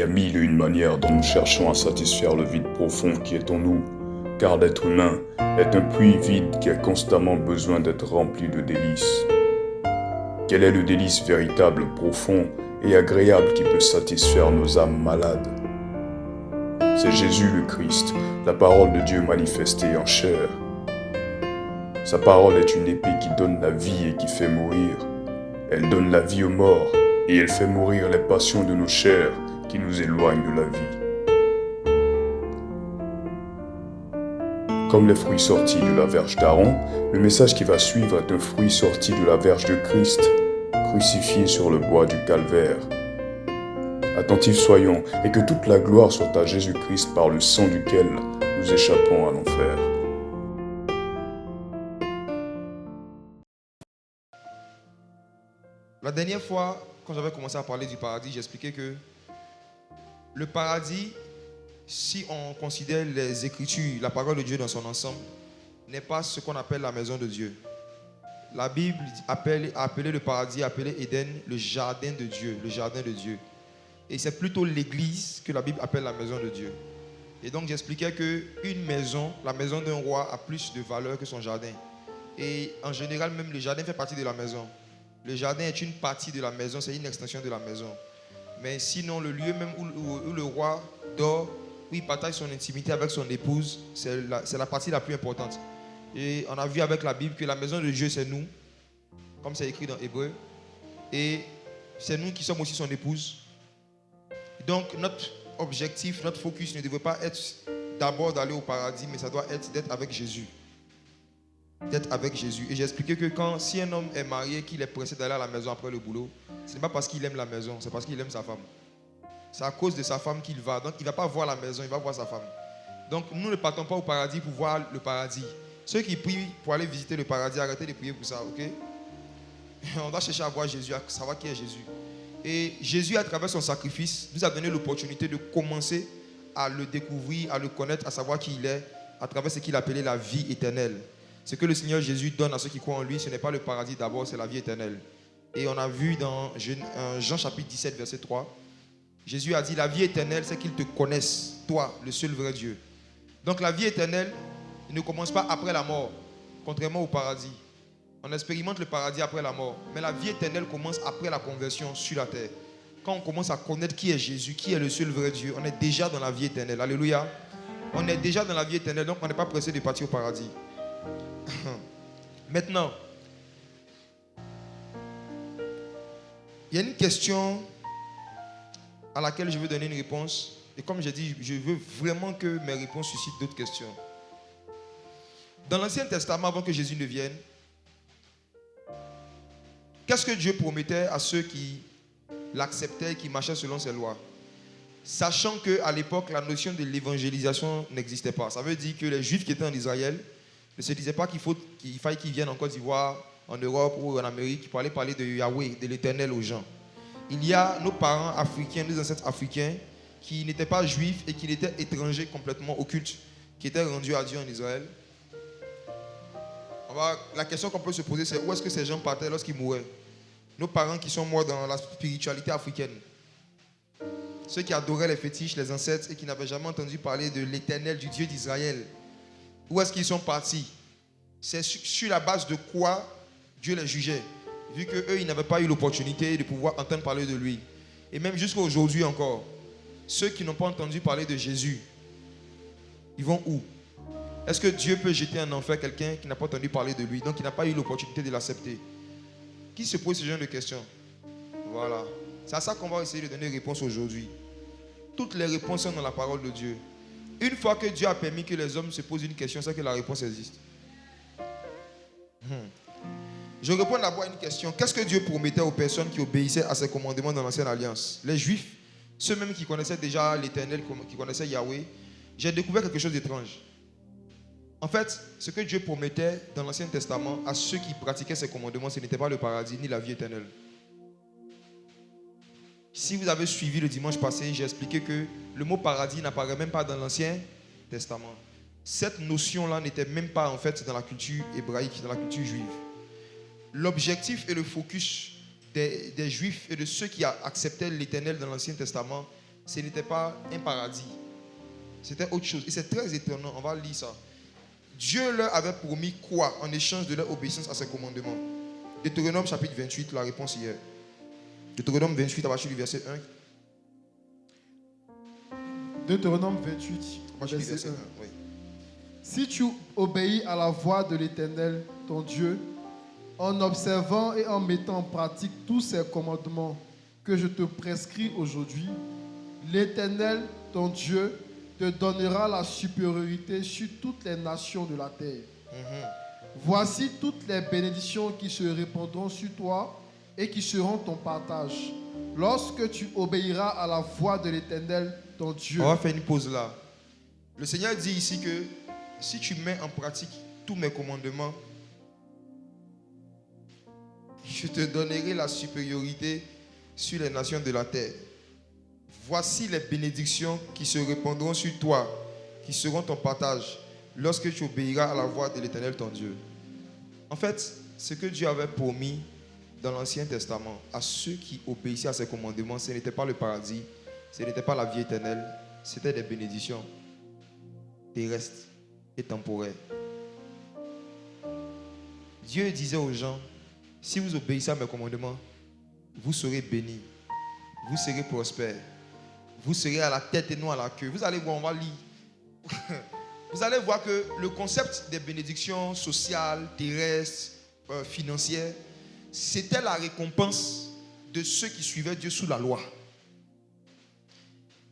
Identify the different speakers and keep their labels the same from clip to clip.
Speaker 1: y a mille et une manières dont nous cherchons à satisfaire le vide profond qui est en nous, car l'être humain est un puits vide qui a constamment besoin d'être rempli de délices. Quel est le délice véritable, profond et agréable qui peut satisfaire nos âmes malades? C'est Jésus le Christ, la parole de Dieu manifestée en chair. Sa parole est une épée qui donne la vie et qui fait mourir. Elle donne la vie aux morts et elle fait mourir les passions de nos chairs qui nous éloignent de la vie. Comme les fruits sortis de la verge d'Aaron, le message qui va suivre est un fruit sorti de la verge de Christ, crucifié sur le bois du calvaire. Attentifs soyons et que toute la gloire soit à Jésus-Christ par le sang duquel nous échappons à l'enfer.
Speaker 2: La dernière fois, quand j'avais commencé à parler du paradis, j'expliquais que le paradis, si on considère les Écritures, la parole de Dieu dans son ensemble, n'est pas ce qu'on appelle la maison de Dieu. La Bible a appelé le paradis, a appelé Éden, le jardin de Dieu, le jardin de Dieu. Et c'est plutôt l'église que la Bible appelle la maison de Dieu. Et donc j'expliquais qu'une maison, la maison d'un roi a plus de valeur que son jardin. Et en général, même le jardin fait partie de la maison. Le jardin est une partie de la maison, c'est une extension de la maison. Mais sinon, le lieu même où le roi dort, où il partage son intimité avec son épouse, c'est la partie la plus importante. Et on a vu avec la Bible que la maison de Dieu, c'est nous, comme c'est écrit dans Hébreu. Et c'est nous qui sommes aussi son épouse. Donc notre objectif, notre focus ne devrait pas être d'abord d'aller au paradis, mais ça doit être d'être avec Jésus. D'être avec Jésus. Et j'ai expliqué que si un homme est marié, qu'il est pressé d'aller à la maison après le boulot, ce n'est pas parce qu'il aime la maison, c'est parce qu'il aime sa femme. C'est à cause de sa femme qu'il va. Donc il ne va pas voir la maison, il va voir sa femme. Donc nous ne partons pas au paradis pour voir le paradis. Ceux qui prient pour aller visiter le paradis, arrêtez de prier pour ça, ok? On doit chercher à voir Jésus, à savoir qui est Jésus. Et Jésus, à travers son sacrifice, nous a donné l'opportunité de commencer à le découvrir, à le connaître, à savoir qui il est, à travers ce qu'il appelait la vie éternelle. Ce que le Seigneur Jésus donne à ceux qui croient en lui, ce n'est pas le paradis d'abord, c'est la vie éternelle. Et on a vu dans Jean chapitre 17, verset 3, Jésus a dit, la vie éternelle, c'est qu'ils te connaissent, toi, le seul vrai Dieu. Donc la vie éternelle ne commence pas après la mort, contrairement au paradis. On expérimente le paradis après la mort, mais la vie éternelle commence après la conversion sur la terre. Quand on commence à connaître qui est Jésus, qui est le seul vrai Dieu, on est déjà dans la vie éternelle. Alléluia. On est déjà dans la vie éternelle, donc on n'est pas pressé de partir au paradis. Maintenant, il y a une question à laquelle je veux donner une réponse. Et comme j'ai dit, je veux vraiment que mes réponses suscitent d'autres questions. Dans l'Ancien Testament, avant que Jésus ne vienne, qu'est-ce que Dieu promettait à ceux qui l'acceptaient et qui marchaient selon ses lois? Sachant qu'à l'époque, la notion de l'évangélisation n'existait pas. Ça veut dire que les Juifs qui étaient en Israël ne se disaient pas qu'il faille qu'ils viennent en Côte d'Ivoire, en Europe ou en Amérique pour aller parler de Yahweh, de l'Éternel aux gens. Il y a nos parents africains, nos ancêtres africains qui n'étaient pas juifs et qui étaient étrangers complètement au culte, qui étaient rendus à Dieu en Israël. La question qu'on peut se poser, c'est où est-ce que ces gens partaient lorsqu'ils mouraient? Nos parents qui sont morts dans la spiritualité africaine. Ceux qui adoraient les fétiches, les ancêtres et qui n'avaient jamais entendu parler de l'Éternel, du Dieu d'Israël. Où est-ce qu'ils sont partis? C'est sur la base de quoi Dieu les jugeait, vu qu'eux, ils n'avaient pas eu l'opportunité de pouvoir entendre parler de lui. Et même jusqu'à aujourd'hui encore, ceux qui n'ont pas entendu parler de Jésus, ils vont où? Est-ce que Dieu peut jeter en enfer quelqu'un qui n'a pas entendu parler de lui, donc qui n'a pas eu l'opportunité de l'accepter? Qui se pose ce genre de questions? Voilà. C'est à ça qu'on va essayer de donner réponse aujourd'hui. Toutes les réponses sont dans la parole de Dieu. Une fois que Dieu a permis que les hommes se posent une question, c'est que la réponse existe. Je réponds d'abord à une question. Qu'est-ce que Dieu promettait aux personnes qui obéissaient à ses commandements dans l'Ancienne Alliance? Les Juifs, ceux même qui connaissaient déjà l'Éternel, qui connaissaient Yahweh, j'ai découvert quelque chose d'étrange. En fait, ce que Dieu promettait dans l'Ancien Testament à ceux qui pratiquaient ses commandements, ce n'était pas le paradis ni la vie éternelle. Si vous avez suivi le dimanche passé, j'ai expliqué que le mot paradis n'apparaît même pas dans l'Ancien Testament. Cette notion-là n'était même pas en fait dans la culture hébraïque, dans la culture juive. L'objectif et le focus des Juifs et de ceux qui acceptaient l'Éternel dans l'Ancien Testament, ce n'était pas un paradis. C'était autre chose. Et c'est très étonnant. On va lire ça. Dieu leur avait promis quoi en échange de leur obéissance à ses commandements? Deutéronome chapitre 28, la réponse hier. Deutéronome 28 à partir du verset 1.
Speaker 3: Deutéronome 28,
Speaker 2: À partir du
Speaker 3: verset
Speaker 2: verset 1.
Speaker 3: 1.
Speaker 2: Oui.
Speaker 3: Si tu obéis à la voix de l'Éternel, ton Dieu, en observant et en mettant en pratique tous ces commandements que je te prescris aujourd'hui, l'Éternel, ton Dieu, te donnera la supériorité sur toutes les nations de la terre. Voici toutes les bénédictions qui se répandront sur toi et qui seront ton partage, lorsque tu obéiras à la voix de l'Éternel, ton Dieu.
Speaker 2: On va faire une pause là. Le Seigneur dit ici que si tu mets en pratique tous mes commandements, je te donnerai la supériorité sur les nations de la terre. Voici les bénédictions qui se répandront sur toi, qui seront ton partage, lorsque tu obéiras à la voix de l'Éternel ton Dieu. En fait, ce que Dieu avait promis dans l'Ancien Testament à ceux qui obéissaient à ses commandements, ce n'était pas le paradis, ce n'était pas la vie éternelle, c'était des bénédictions terrestres et temporaires. Dieu disait aux gens, si vous obéissez à mes commandements, vous serez bénis, vous serez prospères, vous serez à la tête et non à la queue. Vous allez voir, on va lire. Vous allez voir que le concept des bénédictions sociales, terrestres, financières, c'était la récompense de ceux qui suivaient Dieu sous la loi.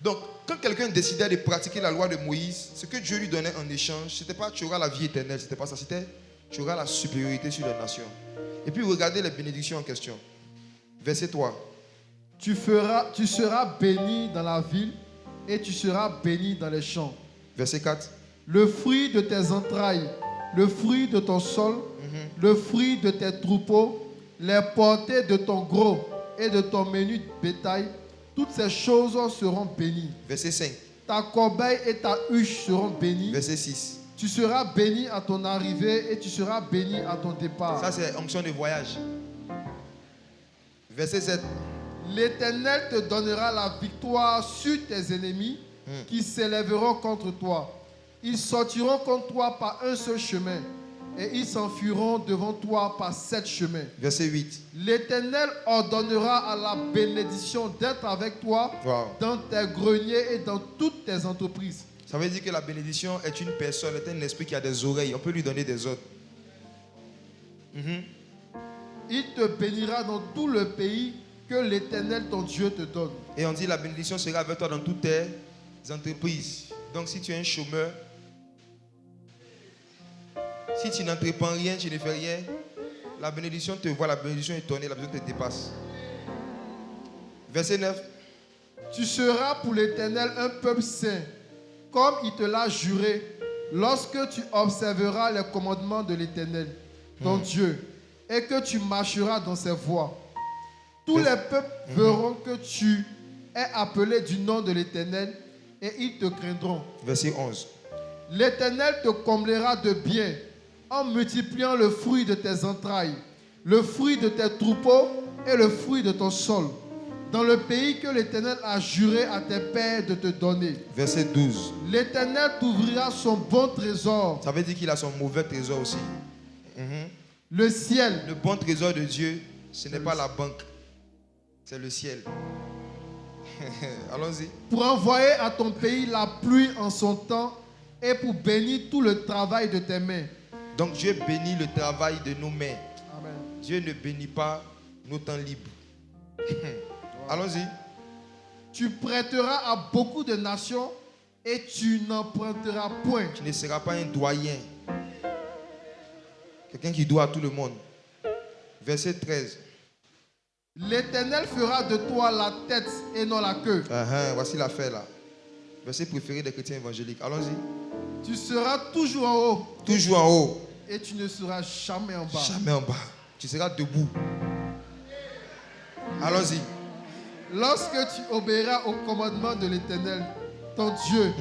Speaker 2: Donc, quand quelqu'un décidait de pratiquer la loi de Moïse, ce que Dieu lui donnait en échange, ce n'était pas tu auras la vie éternelle, c'était pas ça, c'était tu auras la supériorité sur les nations. Et puis regardez les bénédictions en question. Verset 3.
Speaker 3: Tu seras béni dans la ville et tu seras béni dans les champs.
Speaker 2: Verset 4.
Speaker 3: Le fruit de tes entrailles, le fruit de ton sol, le fruit de tes troupeaux, les portées de ton gros et de ton menu bétail, toutes ces choses seront bénies.
Speaker 2: Verset 5.
Speaker 3: Ta corbeille et ta huche seront bénies.
Speaker 2: Verset 6.
Speaker 3: Tu seras béni à ton arrivée et tu seras béni à ton départ.
Speaker 2: Ça, c'est onction de voyage. Verset 7.
Speaker 3: L'Éternel te donnera la victoire sur tes ennemis qui s'élèveront contre toi. Ils sortiront contre toi par un seul chemin et ils s'enfuiront devant toi par 7 chemins.
Speaker 2: Verset 8.
Speaker 3: L'Éternel ordonnera à la bénédiction d'être avec toi dans tes greniers et dans toutes tes entreprises.
Speaker 2: Ça veut dire que la bénédiction est une personne, est un esprit qui a des oreilles. On peut lui donner des ordres.
Speaker 3: Il te bénira dans tout le pays que l'Éternel ton Dieu te donne.
Speaker 2: Et on dit la bénédiction sera avec toi dans toutes tes entreprises. Donc si tu es un chômeur, si tu n'entreprends rien, tu ne fais rien, la bénédiction te voit, la bénédiction est tournée, la bénédiction te dépasse. Verset 9.
Speaker 3: Tu seras pour l'Éternel un peuple saint, comme il te l'a juré, lorsque tu observeras les commandements de l'Éternel, ton Dieu, et que tu marcheras dans ses voies. Tous les peuples verront que tu es appelé du nom de l'Éternel, et ils te craindront.
Speaker 2: Verset 11.
Speaker 3: L'Éternel te comblera de bien, en multipliant le fruit de tes entrailles, le fruit de tes troupeaux et le fruit de ton sol, dans le pays que l'Éternel a juré à tes pères de te donner.
Speaker 2: Verset 12.
Speaker 3: L'Éternel t'ouvrira son bon trésor.
Speaker 2: Ça veut dire qu'il a son mauvais trésor aussi.
Speaker 3: Le ciel.
Speaker 2: Le bon trésor de Dieu, ce n'est pas la banque, c'est le ciel. Allons-y.
Speaker 3: Pour envoyer à ton pays la pluie en son temps et pour bénir tout le travail de tes mains.
Speaker 2: Donc Dieu bénit le travail de nos mains.
Speaker 3: Amen.
Speaker 2: Dieu ne bénit pas nos temps libres. Allons-y.
Speaker 3: Tu prêteras à beaucoup de nations et tu n'emprunteras point.
Speaker 2: Tu ne seras pas un doyen. Quelqu'un qui doit à tout le monde. Verset 13.
Speaker 3: L'Éternel fera de toi la tête et non la queue.
Speaker 2: Voici l'affaire là. Verset préféré des chrétiens évangéliques. Allons-y.
Speaker 3: Tu seras toujours en haut.
Speaker 2: Toujours en haut.
Speaker 3: Et tu ne seras jamais en bas.
Speaker 2: Jamais en bas. Tu seras debout. Allons-y.
Speaker 3: Lorsque tu obéiras au commandement de l'Éternel, ton Dieu,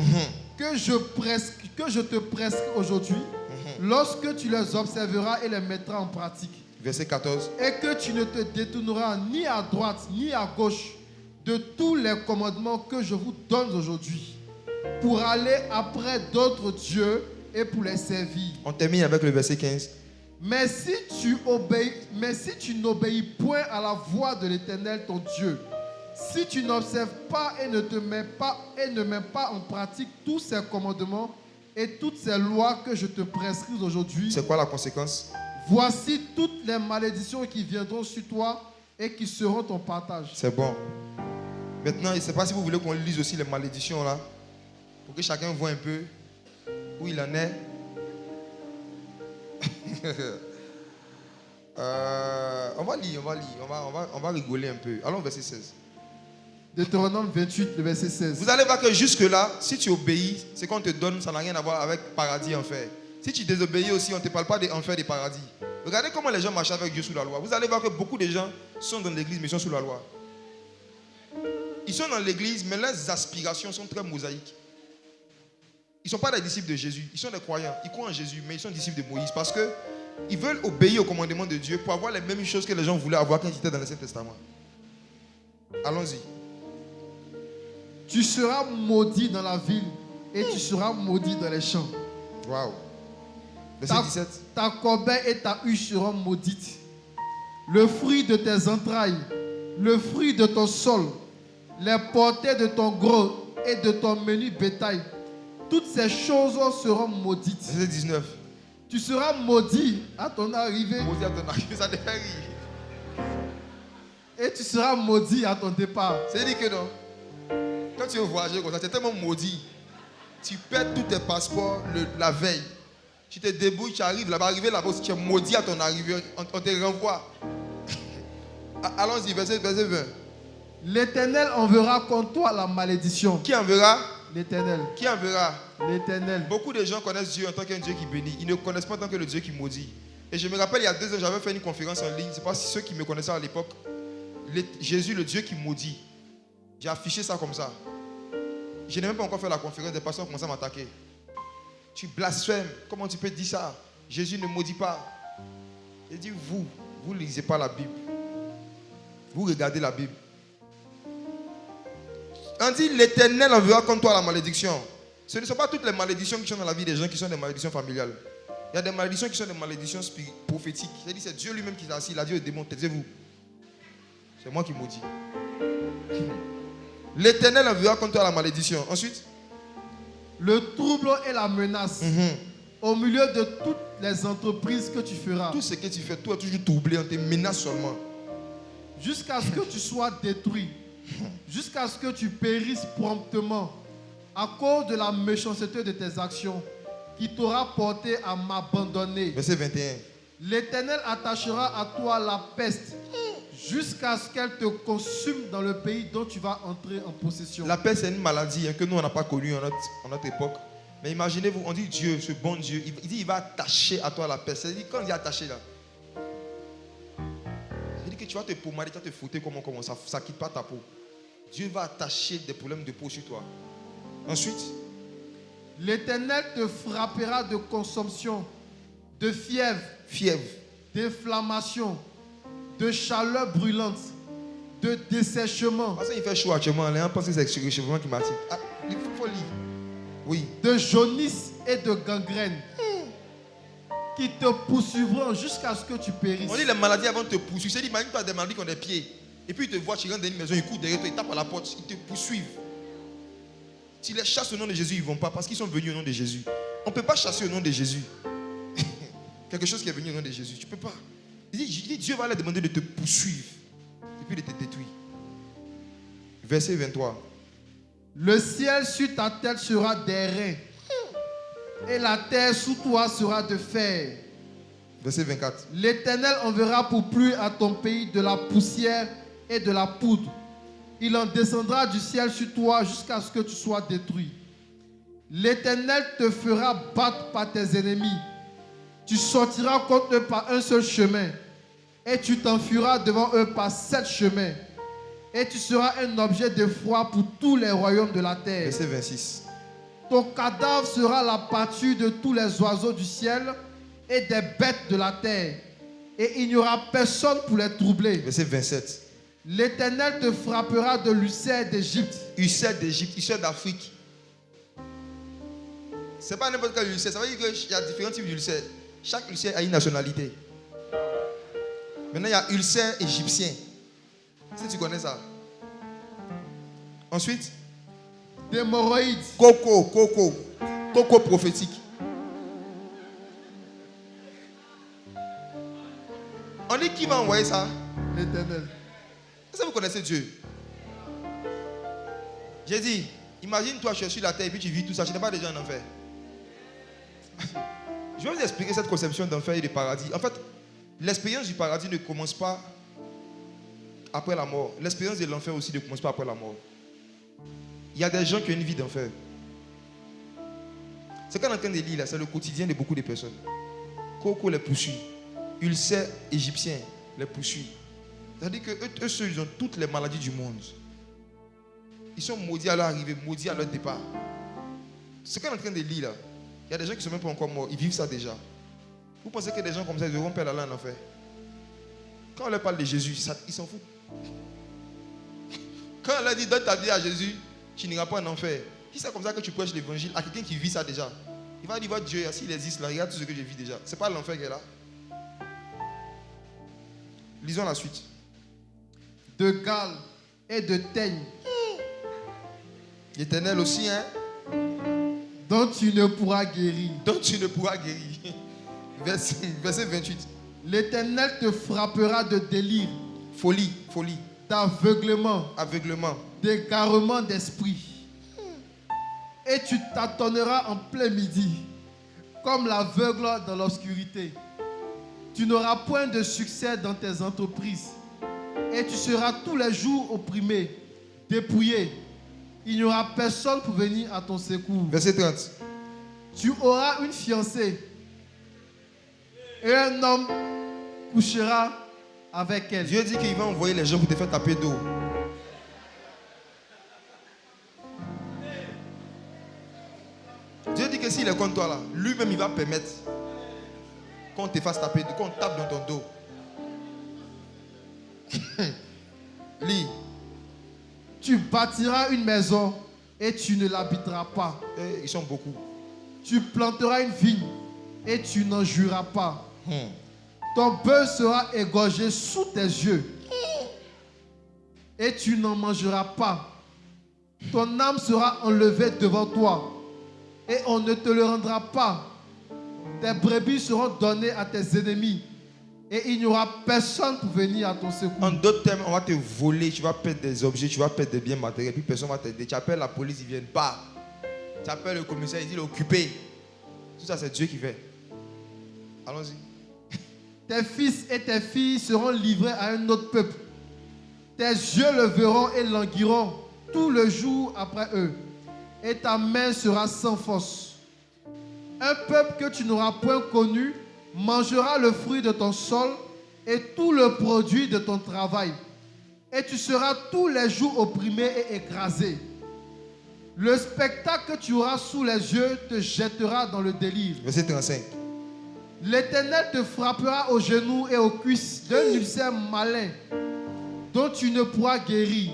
Speaker 3: que je te prescris aujourd'hui, lorsque tu les observeras et les mettras en pratique,
Speaker 2: Verset 14.
Speaker 3: et que tu ne te détourneras ni à droite ni à gauche de tous les commandements que je vous donne aujourd'hui, pour aller après d'autres dieux et pour les servir.
Speaker 2: On termine avec le verset 15.
Speaker 3: Mais si tu n'obéis point à la voix de l'Éternel ton Dieu, si tu n'observes pas et ne mets pas en pratique tous ces commandements et toutes ces lois que je te prescris aujourd'hui,
Speaker 2: C'est quoi la conséquence?
Speaker 3: voici toutes les malédictions qui viendront sur toi et qui seront ton partage.
Speaker 2: C'est bon. Maintenant, je ne sais pas si vous voulez qu'on lise aussi les malédictions là, pour que chacun voit un peu où il en est. On va lire, on va rigoler un peu. Allons au verset 16.
Speaker 3: Deutéronome 28, le verset 16.
Speaker 2: Vous allez voir que jusque-là, si tu obéis, ce qu'on te donne, ça n'a rien à voir avec paradis et enfer. Si tu désobéis aussi, on ne te parle pas d'enfer et de paradis. Regardez comment les gens marchent avec Dieu sous la loi. Vous allez voir que beaucoup de gens sont dans l'église, mais ils sont sous la loi. Ils sont dans l'église, mais leurs aspirations sont très mosaïques. Ils ne sont pas des disciples de Jésus. Ils sont des croyants. Ils croient en Jésus, mais ils sont disciples de Moïse parce qu'ils veulent obéir au commandement de Dieu pour avoir les mêmes choses que les gens voulaient avoir quand ils étaient dans l'Ancien Testament. Allons-y.
Speaker 3: Tu seras maudit dans la ville et tu seras maudit dans les champs.
Speaker 2: Waouh. Verset 17.
Speaker 3: Ta corbeille et ta huche seront maudites. Le fruit de tes entrailles, le fruit de ton sol, les portées de ton gros et de ton menu bétail, toutes ces choses seront maudites.
Speaker 2: Verset 19.
Speaker 3: Tu seras maudit à ton arrivée
Speaker 2: Maudit à ton arrivée, ça te fait rire.
Speaker 3: et tu seras maudit à ton départ.
Speaker 2: C'est-à-dire que non. Quand tu veux voyager comme ça, tu es tellement maudit. Tu perds tous tes passeports la veille. Tu te débrouilles, tu arrives là-bas, aussi, tu es maudit à ton arrivée, on te renvoie. Allons-y, verset 20.
Speaker 3: L'Éternel enverra contre toi la malédiction.
Speaker 2: Qui enverra?
Speaker 3: L'Éternel.
Speaker 2: Qui enverra?
Speaker 3: L'Éternel.
Speaker 2: Beaucoup de gens connaissent Dieu en tant qu'un Dieu qui bénit. Ils ne connaissent pas en tant que le Dieu qui maudit. Et je me rappelle, il y a 2 ans, j'avais fait une conférence en ligne. Je ne sais pas si ceux qui me connaissaient à l'époque. Jésus, le Dieu qui maudit. J'ai affiché ça comme ça. Je n'ai même pas encore fait la conférence. Des personnes ont commencé à m'attaquer. Tu blasphèmes. Comment tu peux dire ça? Jésus ne maudit pas. J'ai dit, vous ne lisez pas la Bible. Vous regardez la Bible. On dit, l'Éternel enverra contre toi la malédiction. Ce ne sont pas toutes les malédictions qui sont dans la vie des gens qui sont des malédictions familiales. Il y a des malédictions qui sont des malédictions prophétiques. C'est-à-dire, c'est Dieu lui-même qui est assis. Il a dit au démon, taisez-vous. C'est moi qui maudis. L'Éternel enverra contre toi la malédiction. Ensuite,
Speaker 3: le trouble et la menace au milieu de toutes les entreprises que tu feras.
Speaker 2: Tout ce que tu fais, tout est toujours troublé. On te menace seulement.
Speaker 3: Jusqu'à ce que tu sois détruit. Jusqu'à ce que tu périsses promptement à cause de la méchanceté de tes actions qui t'aura porté à m'abandonner.
Speaker 2: Verset 21.
Speaker 3: L'Éternel attachera à toi la peste jusqu'à ce qu'elle te consume dans le pays dont tu vas entrer en possession.
Speaker 2: La peste, c'est une maladie que nous, on n'a pas connue en notre époque. Mais imaginez-vous, on dit Dieu, ce bon Dieu, il dit il va attacher à toi la peste. C'est-à-dire, quand il dit attacher là, c'est-à-dire que tu vas te pommader, tu vas te frotter comment ça ne quitte pas ta peau. Dieu va attacher des problèmes de peau sur toi. Ensuite,
Speaker 3: l'Éternel te frappera de consomption, de fièvre, d'inflammation, de chaleur brûlante, de dessèchement.
Speaker 2: Parce qu'il fait chaud actuellement, les gens pensent que c'est le réchauffement climatique. Ah, il faut lire. Oui.
Speaker 3: De jaunisse et de gangrène qui te poursuivront jusqu'à ce que tu périsses.
Speaker 2: On dit les maladies avant de te poursuivre. C'est-à-dire, imagine-toi des maladies qui ont des pieds. Et puis ils te voient, tu rentres dans une maison, ils courent derrière toi, ils tapent à la porte, ils te poursuivent. Tu les chasses au nom de Jésus, ils ne vont pas parce qu'ils sont venus au nom de Jésus. On ne peut pas chasser au nom de Jésus. Quelque chose qui est venu au nom de Jésus, tu ne peux pas. Il dit, Dieu va leur demander de te poursuivre et puis de te détruire. Verset 23.
Speaker 3: Le ciel sur ta tête sera d'airain et la terre sous toi sera de fer.
Speaker 2: Verset 24.
Speaker 3: L'Éternel enverra pour pluie à ton pays de la poussière et de la poudre. Il en descendra du ciel sur toi jusqu'à ce que tu sois détruit. L'Éternel te fera battre par tes ennemis. Tu sortiras contre eux par un seul chemin et tu t'enfuiras devant eux par 7 chemins. Et tu seras un objet d'effroi pour tous les royaumes de la terre.
Speaker 2: Verset 26.
Speaker 3: Ton cadavre sera la pâture de tous les oiseaux du ciel et des bêtes de la terre. Et il n'y aura personne pour les troubler.
Speaker 2: Verset 27.
Speaker 3: L'Éternel te frappera de l'ulcère d'Égypte.
Speaker 2: Ulcère d'Égypte, ulcère d'Afrique. Ce n'est pas n'importe quel ulcère. Ça veut dire qu'il y a différents types d'ulcères. Chaque ulcère a une nationalité. Maintenant, il y a ulcère égyptien. Si tu connais ça. Ensuite,
Speaker 3: D'hémorroïdes.
Speaker 2: Coco prophétique. On dit qui va envoyer ça?
Speaker 3: L'Éternel.
Speaker 2: Est-ce que vous connaissez Dieu? J'ai dit, imagine-toi, tu es sur la terre et puis tu vis tout ça. Tu n'es pas déjà en enfer. Je vais vous expliquer cette conception d'enfer et de paradis. En fait, l'expérience du paradis ne commence pas après la mort. L'expérience de l'enfer aussi ne commence pas après la mort. Il y a des gens qui ont une vie d'enfer. Ce qu'on est en train de lire là, c'est le quotidien de beaucoup de personnes. Coco les poursuit. Ulcère égyptien les poursuit. C'est-à-dire qu'eux seuls, ils ont toutes les maladies du monde. Ils sont maudits à leur arrivée, maudits à leur départ. Ce qu'on est en train de lire là, il y a des gens qui ne sont même pas encore morts, ils vivent ça déjà. Vous pensez que des gens comme ça, ils devront perdre la langue en enfer? Quand on leur parle de Jésus, ils s'en foutent. Quand on leur dit donne ta vie à Jésus, tu n'iras pas en enfer. Si c'est comme ça que tu prêches l'évangile à quelqu'un qui vit ça déjà, il va dire voilà, Dieu, s'il existe là, regarde tout ce que je vis déjà. Ce n'est pas l'enfer qui est là. Lisons la suite.
Speaker 3: De gale et de teigne.
Speaker 2: L'Éternel aussi, hein?
Speaker 3: Dont tu ne pourras guérir.
Speaker 2: Dont tu ne pourras guérir. Verset 28.
Speaker 3: L'Éternel te frappera de délire,
Speaker 2: Folie.
Speaker 3: d'aveuglement,
Speaker 2: Aveuglement.
Speaker 3: d'égarement d'esprit. Et tu tâtonneras en plein midi, comme l'aveugle dans l'obscurité. Tu n'auras point de succès dans tes entreprises. Et tu seras tous les jours opprimé, dépouillé. Il n'y aura personne pour venir à ton secours.
Speaker 2: Verset 30.
Speaker 3: Tu auras une fiancée. Et un homme couchera avec elle.
Speaker 2: Dieu dit qu'il va envoyer les gens pour te faire taper d'eau. Dieu dit que s'il est contre toi là, lui-même il va permettre qu'on te fasse taper, qu'on tape dans ton dos. Lis.
Speaker 3: Tu bâtiras une maison et tu ne l'habiteras pas.
Speaker 2: Et ils sont beaucoup.
Speaker 3: Tu planteras une vigne et tu n'en jouiras pas. Ton bœuf sera égorgé sous tes yeux et tu n'en mangeras pas. Ton âme sera enlevée devant toi et on ne te le rendra pas. Tes brebis seront données à tes ennemis et il n'y aura personne pour venir à ton secours.
Speaker 2: En d'autres termes, on va te voler, tu vas perdre des objets, tu vas perdre des biens matériels, puis personne ne va t'aider. Tu appelles la police, ils ne viennent pas. Tu appelles le commissaire, il dit il est occupé. Tout ça, c'est Dieu qui fait. Allons-y.
Speaker 3: Tes fils et tes filles seront livrés à un autre peuple. Tes yeux le verront et languiront tout le jour après eux. Et ta main sera sans force. Un peuple que tu n'auras point connu mangera le fruit de ton sol et tout le produit de ton travail. Et tu seras tous les jours opprimé et écrasé. Le spectacle que tu auras sous les yeux te jettera dans le délire.
Speaker 2: Verset 35.
Speaker 3: L'Éternel te frappera aux genoux et aux cuisses d'un ulcère malin dont tu ne pourras guérir.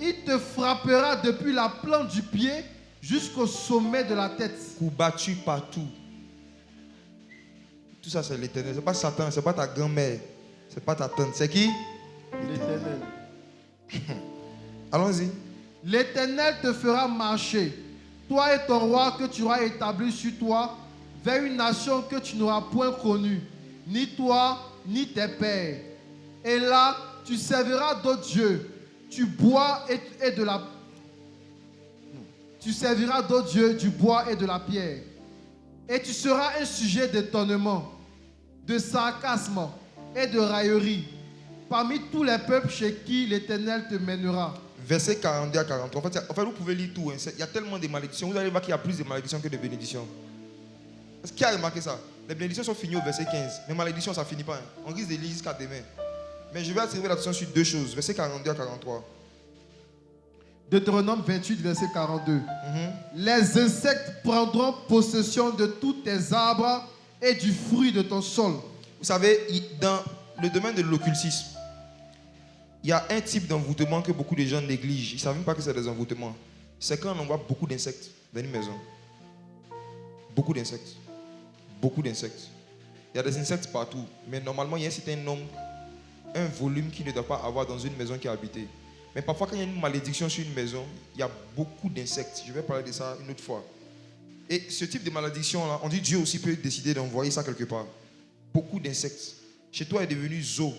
Speaker 3: Il te frappera depuis la plante du pied jusqu'au sommet de la tête.
Speaker 2: Coup battu partout. Tout ça, c'est l'Éternel. Ce n'est pas Satan, ce n'est pas ta grand-mère, ce n'est pas ta tante. C'est qui?
Speaker 3: L'Éternel.
Speaker 2: Allons-y.
Speaker 3: L'Éternel te fera marcher, toi et ton roi que tu auras établi sur toi, vers une nation que tu n'auras point connue, ni toi, ni tes pères. Et là, tu serviras d'autres dieux. Tu bois et de la... Tu serviras d'autres dieux du bois et de la pierre. Et tu seras un sujet d'étonnement, de sarcasme et de raillerie parmi tous les peuples chez qui l'Éternel te mènera.
Speaker 2: Verset 42 à 43. En fait, vous pouvez lire tout. Hein. Il y a tellement de malédictions. Vous allez voir qu'il y a plus de malédictions que de bénédictions. Est-ce qui a remarqué ça? Les bénédictions sont finies au verset 15. Mais malédictions, ça ne finit pas. Hein. On risque de lire jusqu'à demain. Mais je vais attirer l'attention sur deux choses. Verset 42 à 43.
Speaker 3: Deutéronome 28, verset 42. Les insectes prendront possession de tous tes arbres et du fruit de ton sol.
Speaker 2: Vous savez, dans le domaine de l'occultisme, Il y a un type d'envoûtement que beaucoup de gens négligent. Ils ne savent même pas que c'est des envoûtements. C'est quand on envoie beaucoup d'insectes dans une maison. Beaucoup d'insectes. Beaucoup d'insectes. Il y a des insectes partout. Mais normalement, il y a un certain nombre, un volume qu'il ne doit pas avoir dans une maison qui est habitée. Mais parfois, quand il y a une malédiction sur une maison, il y a beaucoup d'insectes. Je vais parler de ça une autre fois. Et ce type de malédiction-là, on dit Dieu aussi peut décider d'envoyer ça quelque part. Beaucoup d'insectes. Chez toi est devenu zoo,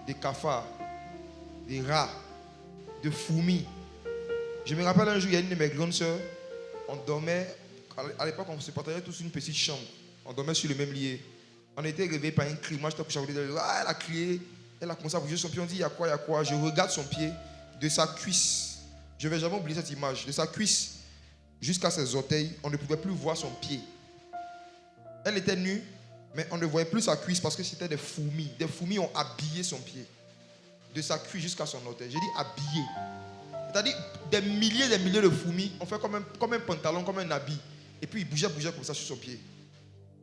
Speaker 2: des cafards, des rats, de fourmis. Je me rappelle un jour, il y a une de mes grandes sœurs, on dormait, à l'époque on se partageait tous une petite chambre. On dormait sur le même lit. On était réveillés par un cri. Moi j'étais couché à côté d'elle. Elle a crié, elle a commencé à bouger son pied. On dit il y a quoi, il y a quoi. Je regarde son pied, de sa cuisse. Je ne vais jamais oublier cette image. De sa cuisse jusqu'à ses orteils, on ne pouvait plus voir son pied. Elle était nue, mais on ne voyait plus sa cuisse parce que c'était des fourmis. Des fourmis ont habillé son pied. De sa cuisse jusqu'à son orteil. J'ai dit habillé. C'est-à-dire des milliers de fourmis ont fait comme un pantalon, comme un habit. Et puis il bougeait comme ça sur son pied.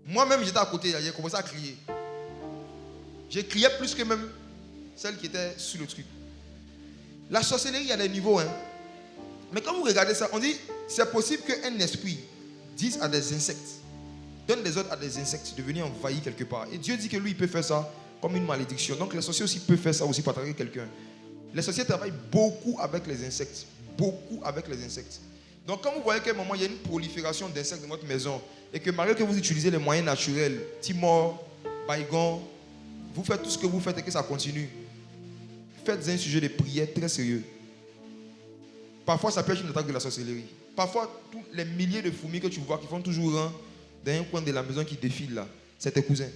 Speaker 2: Moi-même, j'étais à côté, j'ai commencé à crier. J'ai crié plus que même celle qui était sur le truc. La sorcellerie, il y a des niveaux. Hein. Mais quand vous regardez ça, on dit, c'est possible qu'un esprit dise à des insectes, donne des ordres à des insectes de venir envahir quelque part. Et Dieu dit que lui, il peut faire ça comme une malédiction. Donc les sorciers aussi peuvent faire ça aussi pour attaquer quelqu'un. Les sorciers travaillent beaucoup avec les insectes. Beaucoup avec les insectes. Donc quand vous voyez qu'à un moment, il y a une prolifération d'insectes dans votre maison et que malgré que vous utilisez les moyens naturels, timor, baygon, vous faites tout ce que vous faites et que ça continue, faites un sujet de prière très sérieux. Parfois, ça peut être une attaque de la sorcellerie. Parfois, tous les milliers de fourmis que tu vois qui font toujours rang dans un coin de la maison qui défilent là, c'est tes cousins.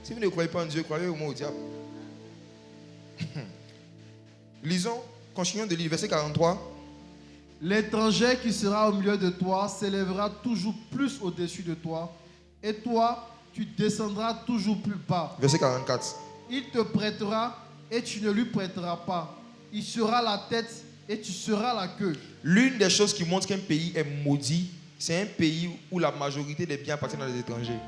Speaker 2: Si vous ne croyez pas en Dieu, croyez au moins au diable. Lisons, continuons de lire, verset 43.
Speaker 3: L'étranger qui sera au milieu de toi s'élèvera toujours plus au-dessus de toi, et toi, tu descendras toujours plus bas.
Speaker 2: Verset 44.
Speaker 3: Il te prêtera et tu ne lui prêteras pas. Il sera la tête et tu seras la queue.
Speaker 2: L'une des choses qui montre qu'un pays est maudit, c'est un pays où la majorité des biens appartiennent à des étrangers.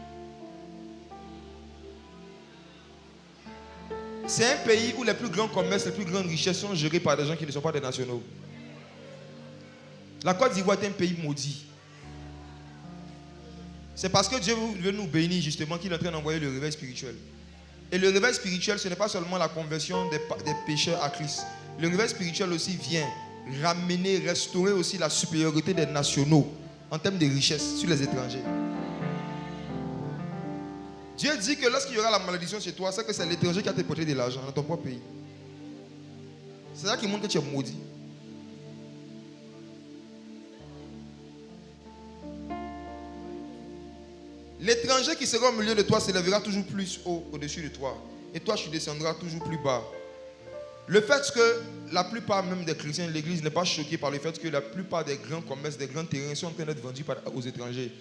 Speaker 2: C'est un pays où les plus grands commerces, les plus grandes richesses sont gérés par des gens qui ne sont pas des nationaux. La Côte d'Ivoire est un pays maudit. C'est parce que Dieu veut nous bénir justement qu'il est en train d'envoyer le réveil spirituel. Et le réveil spirituel, ce n'est pas seulement la conversion des pécheurs à Christ. Le réveil spirituel aussi vient ramener, restaurer aussi la supériorité des nationaux en termes de richesse sur les étrangers. Dieu dit que lorsqu'il y aura la malédiction chez toi, c'est que c'est l'étranger qui a te porté de l'argent dans ton propre pays. C'est ça qui montre que tu es maudit. L'étranger qui sera au milieu de toi s'élèvera toujours plus haut au-dessus de toi. Et toi, tu descendras toujours plus bas. Le fait que la plupart même des chrétiens de l'église n'est pas choquée par le fait que la plupart des grands commerces, des grands terrains sont en train d'être vendus aux étrangers,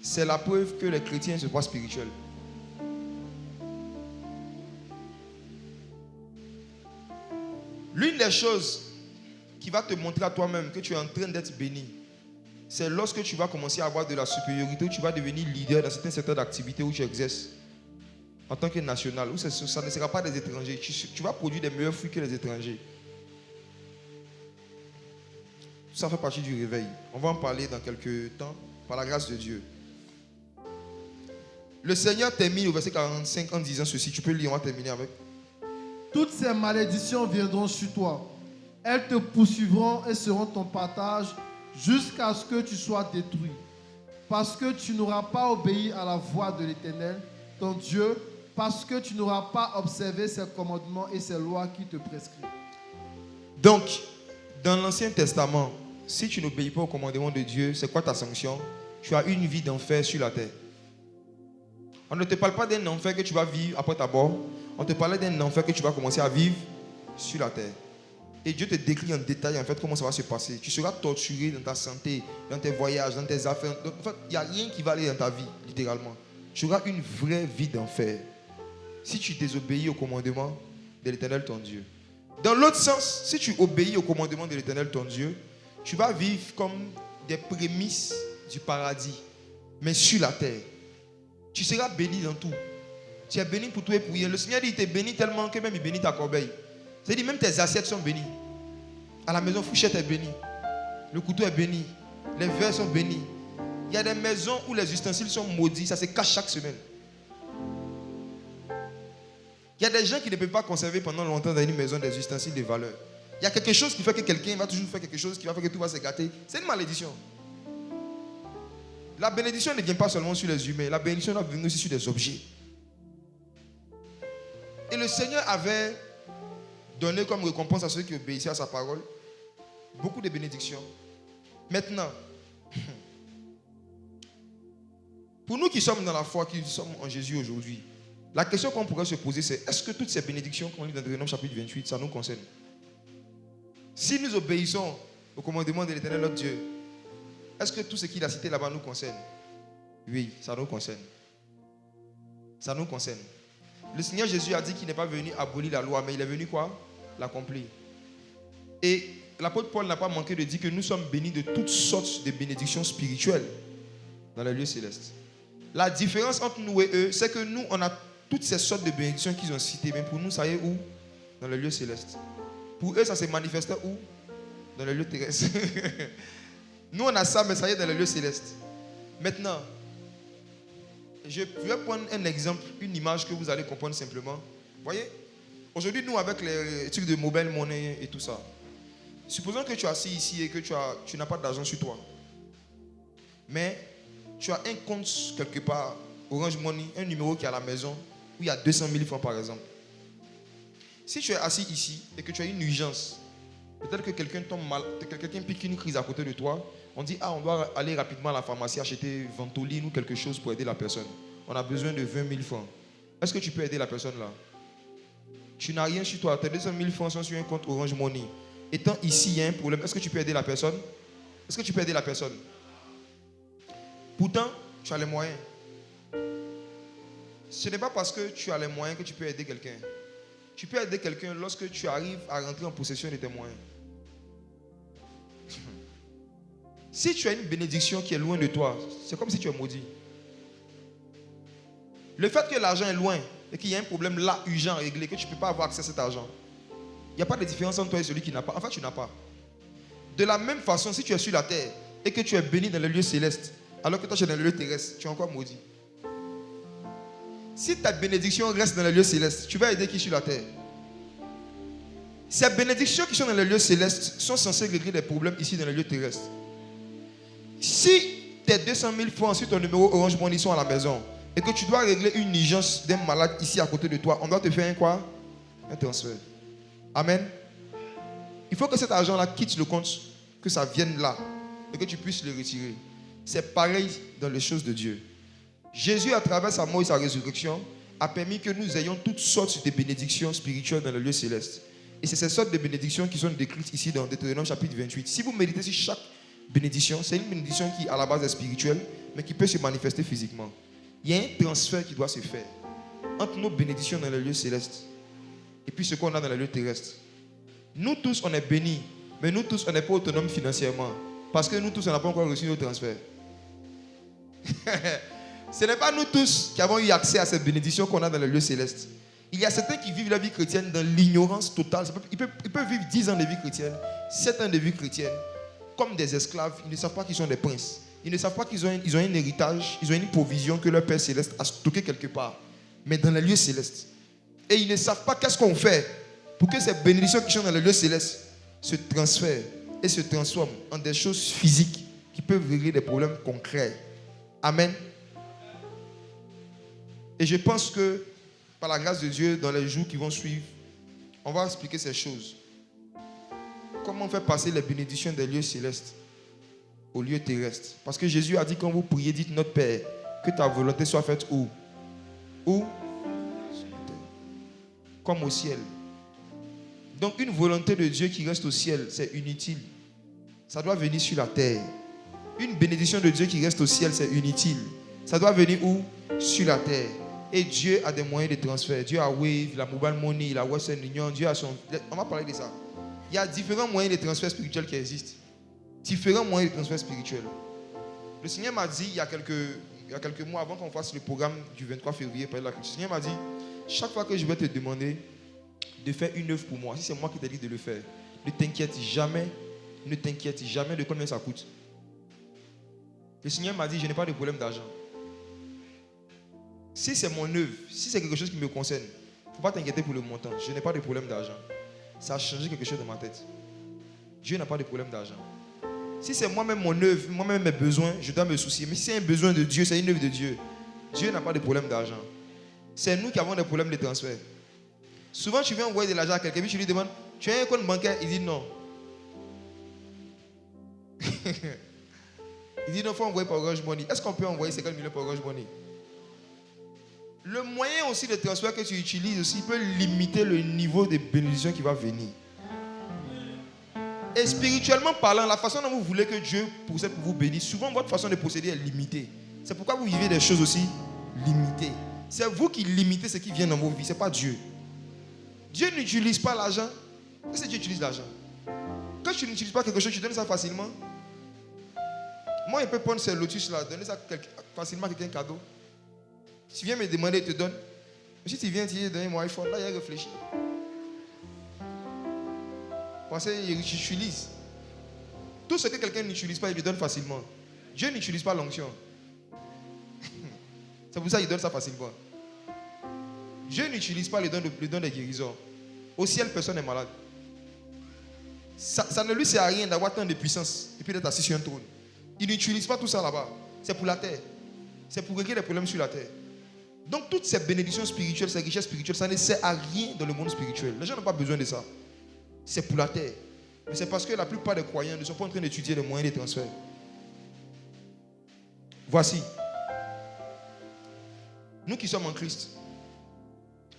Speaker 2: c'est la preuve que les chrétiens ne sont pas spirituels. L'une des choses qui va te montrer à toi-même que tu es en train d'être béni, c'est lorsque tu vas commencer à avoir de la supériorité, où tu vas devenir leader dans certains secteurs d'activité où tu exerces en tant que national, où ça ne sera pas des étrangers. Tu vas produire des meilleurs fruits que les étrangers. Ça fait partie du réveil. On va en parler dans quelques temps, par la grâce de Dieu. Le Seigneur termine au verset 45 en disant ceci. Tu peux le lire, on va terminer avec.
Speaker 3: Toutes ces malédictions viendront sur toi. Elles te poursuivront et seront ton partage jusqu'à ce que tu sois détruit. Parce que tu n'auras pas obéi à la voix de l'Éternel, ton Dieu, parce que tu n'auras pas observé ses commandements et ses lois qui te prescrivent.
Speaker 2: Donc, dans l'Ancien Testament, si tu n'obéis pas aux commandements de Dieu, c'est quoi ta sanction? Tu as une vie d'enfer sur la terre. On ne te parle pas d'un enfer que tu vas vivre après ta mort. On te parlait d'un enfer que tu vas commencer à vivre sur la terre. Et Dieu te décrit en détail en fait comment ça va se passer. Tu seras torturé dans ta santé, dans tes voyages, dans tes affaires. Donc, en fait, il n'y a rien qui va aller dans ta vie, littéralement. Tu auras une vraie vie d'enfer si tu désobéis au commandement de l'Éternel ton Dieu. Dans l'autre sens, si tu obéis au commandement de l'Éternel ton Dieu, tu vas vivre comme des prémices du paradis. mais sur la terre. Tu seras béni dans tout. Tu es béni pour tout et pour rien. Le Seigneur dit, il te bénit tellement que même il bénit ta corbeille. C'est-à-dire même tes assiettes sont bénies. À la maison, fourchette est bénie. Le couteau est béni. Les verres sont bénis. Il y a des maisons où les ustensiles sont maudits. Ça se cache chaque semaine. Il y a des gens qui ne peuvent pas conserver pendant longtemps dans une maison des ustensiles de valeur. Il y a quelque chose qui fait que quelqu'un va toujours faire quelque chose qui va faire que tout va se gâter. C'est une malédiction. La bénédiction ne vient pas seulement sur les humains. La bénédiction doit venir aussi sur des objets. Et le Seigneur avait donné comme récompense à ceux qui obéissaient à sa parole beaucoup de bénédictions. Maintenant, pour nous qui sommes dans la foi, qui sommes en Jésus aujourd'hui, la question qu'on pourrait se poser, c'est est-ce que toutes ces bénédictions qu'on lit dans Deutéronome chapitre 28, ça nous concerne? Si nous obéissons au commandement de l'Éternel notre Dieu, est-ce que tout ce qu'il a cité là-bas nous concerne? Oui, ça nous concerne. Ça nous concerne. Le Seigneur Jésus a dit qu'il n'est pas venu abolir la loi, mais il est venu quoi? L'accomplir. Et l'apôtre Paul n'a pas manqué de dire que nous sommes bénis de toutes sortes de bénédictions spirituelles dans les lieux célestes. La différence entre nous et eux, c'est que nous, on a toutes ces sortes de bénédictions qu'ils ont citées, mais pour nous, ça y est où? Dans les lieux célestes. Pour eux, ça se manifestait où? Dans les lieux terrestres. Nous, on a ça, mais ça y est dans les lieux célestes. Maintenant, je vais prendre un exemple, une image que vous allez comprendre simplement. Vous voyez? Aujourd'hui, nous, avec les trucs de mobile money et tout ça, supposons que tu es assis ici et que tu n'as pas d'argent sur toi. Mais tu as un compte quelque part, Orange Money, un numéro qui est à la maison, où il y a 200 000 francs par exemple. Si tu es assis ici et que tu as une urgence, peut-être que quelqu'un tombe mal, quelqu'un pique une crise à côté de toi, on dit, on doit aller rapidement à la pharmacie acheter Ventoline ou quelque chose pour aider la personne. On a besoin de 20 000 francs. Est-ce que tu peux aider la personne là? Tu n'as rien sur toi, tes 200 000 francs sont sur un compte Orange Money. Étant ici, il y a un problème. Est-ce que tu peux aider la personne? Est-ce que tu peux aider la personne? Pourtant, tu as les moyens. Ce n'est pas parce que tu as les moyens que tu peux aider quelqu'un. Tu peux aider quelqu'un lorsque tu arrives à rentrer en possession de tes moyens. Si tu as une bénédiction qui est loin de toi, c'est comme si tu es maudit. Le fait que l'argent est loin et qu'il y a un problème là urgent à régler, que tu ne peux pas avoir accès à cet argent, il n'y a pas de différence entre toi et celui qui n'a pas. En fait, tu n'as pas. De la même façon, si tu es sur la terre et que tu es béni dans les lieux célestes, alors que toi tu es dans les lieux terrestres, tu es encore maudit. Si ta bénédiction reste dans les lieux célestes, tu vas aider qui sur la terre? Ces bénédictions qui sont dans les lieux célestes sont censées régler des problèmes ici dans les lieux terrestres. Si tes 200 000 francs sur ton numéro Orange Money sont à la maison et que tu dois régler une urgence d'un malade ici à côté de toi, on doit te faire un quoi? Un transfert. Amen. Il faut que cet argent-là quitte le compte, que ça vienne là et que tu puisses le retirer. C'est pareil dans les choses de Dieu. Jésus, à travers sa mort et sa résurrection, a permis que nous ayons toutes sortes de bénédictions spirituelles dans le lieu céleste. Et c'est ces sortes de bénédictions qui sont décrites ici dans Deutéronome chapitre 28. Si vous méditez sur chaque bénédiction, c'est une bénédiction qui à la base est spirituelle, mais qui peut se manifester physiquement. Il y a un transfert qui doit se faire entre nos bénédictions dans le lieu céleste et puis ce qu'on a dans le lieu terrestre. Nous tous, on est bénis, mais nous tous, on n'est pas autonomes financièrement. Parce que nous tous, on n'a pas encore reçu nos transferts. Ce n'est pas nous tous qui avons eu accès à cette bénédiction qu'on a dans le lieu céleste. Il y a certains qui vivent la vie chrétienne dans l'ignorance totale. Ils peuvent vivre 10 ans de vie chrétienne, 7 ans de vie chrétienne, comme des esclaves. Ils ne savent pas qu'ils sont des princes. Ils ne savent pas qu'ils ont un héritage, ils ont une provision que leur Père céleste a stocké quelque part, mais dans les lieux célestes. Et ils ne savent pas qu'est-ce qu'on fait pour que ces bénédictions qui sont dans les lieux célestes se transfèrent et se transforment en des choses physiques qui peuvent régler des problèmes concrets. Amen. Et je pense que par la grâce de Dieu, dans les jours qui vont suivre, on va expliquer ces choses. Comment faire passer les bénédictions des lieux célestes aux lieux terrestres. Parce que Jésus a dit, quand vous priez, dites notre Père, que ta volonté soit faite où? Où? Comme au ciel. Donc une volonté de Dieu qui reste au ciel, c'est inutile. Ça doit venir sur la terre. Une bénédiction de Dieu qui reste au ciel, c'est inutile. Ça doit venir où? Sur la terre. Et Dieu a des moyens de transfert. Dieu a Wave, la Mobile Money, la Western Union. Dieu a son... On va parler de ça. Il y a différents moyens de transfert spirituel qui existent. Différents moyens de transfert spirituel. Le Seigneur m'a dit il y a quelques il y a quelques mois avant qu'on fasse le programme du 23 février, le Seigneur m'a dit, chaque fois que je vais te demander de faire une œuvre pour moi, si c'est moi qui t'ai dit de le faire, ne t'inquiète jamais de combien ça coûte. Le Seigneur m'a dit, je n'ai pas de problème d'argent. Si c'est mon œuvre, si c'est quelque chose qui me concerne, il ne faut pas t'inquiéter pour le montant. Je n'ai pas de problème d'argent. Ça a changé quelque chose dans ma tête. Dieu n'a pas de problème d'argent. Si c'est moi-même mon œuvre, moi-même mes besoins, je dois me soucier. Mais si c'est un besoin de Dieu, c'est une œuvre de Dieu. Dieu n'a pas de problème d'argent. C'est nous qui avons des problèmes de transfert. Souvent, tu viens envoyer de l'argent à quelqu'un, puis tu lui demandes, tu as un compte bancaire? Il dit non. Il dit non, il faut envoyer par Orange Money. Est-ce qu'on peut envoyer 50 millions par Orange Money? Le moyen aussi de transfert que tu utilises aussi peut limiter le niveau de bénédiction qui va venir. Et spirituellement parlant, la façon dont vous voulez que Dieu procède pour vous bénir, souvent votre façon de procéder est limitée. C'est pourquoi vous vivez des choses aussi limitées. C'est vous qui limitez ce qui vient dans vos vies, ce n'est pas Dieu. Dieu n'utilise pas l'argent. Qu'est-ce que Dieu utilise l'argent? Quand tu n'utilises pas quelque chose, tu donnes ça facilement. Moi, je peux prendre ce lotus là, donner ça facilement à quelqu'un cadeau. Si tu viens me demander, il te donne. Mais si tu viens te donner mon iPhone, là, il a réfléchi. Pensez, il utilise. Tout ce que quelqu'un n'utilise pas, il lui donne facilement. Dieu n'utilise pas l'onction. C'est pour ça qu'il donne ça facilement. Dieu n'utilise pas le don de guérison. Au ciel, personne n'est malade. Ça ne lui sert à rien d'avoir tant de puissance et puis d'être assis sur un trône. Il n'utilise pas tout ça là-bas. C'est pour la terre. C'est pour régler les problèmes sur la terre. Donc toutes ces bénédictions spirituelles, ces richesses spirituelles, ça ne sert à rien dans le monde spirituel. Les gens n'ont pas besoin de ça. C'est pour la terre. Mais c'est parce que la plupart des croyants ne sont pas en train d'étudier les moyens de transfert. Voici. Nous qui sommes en Christ,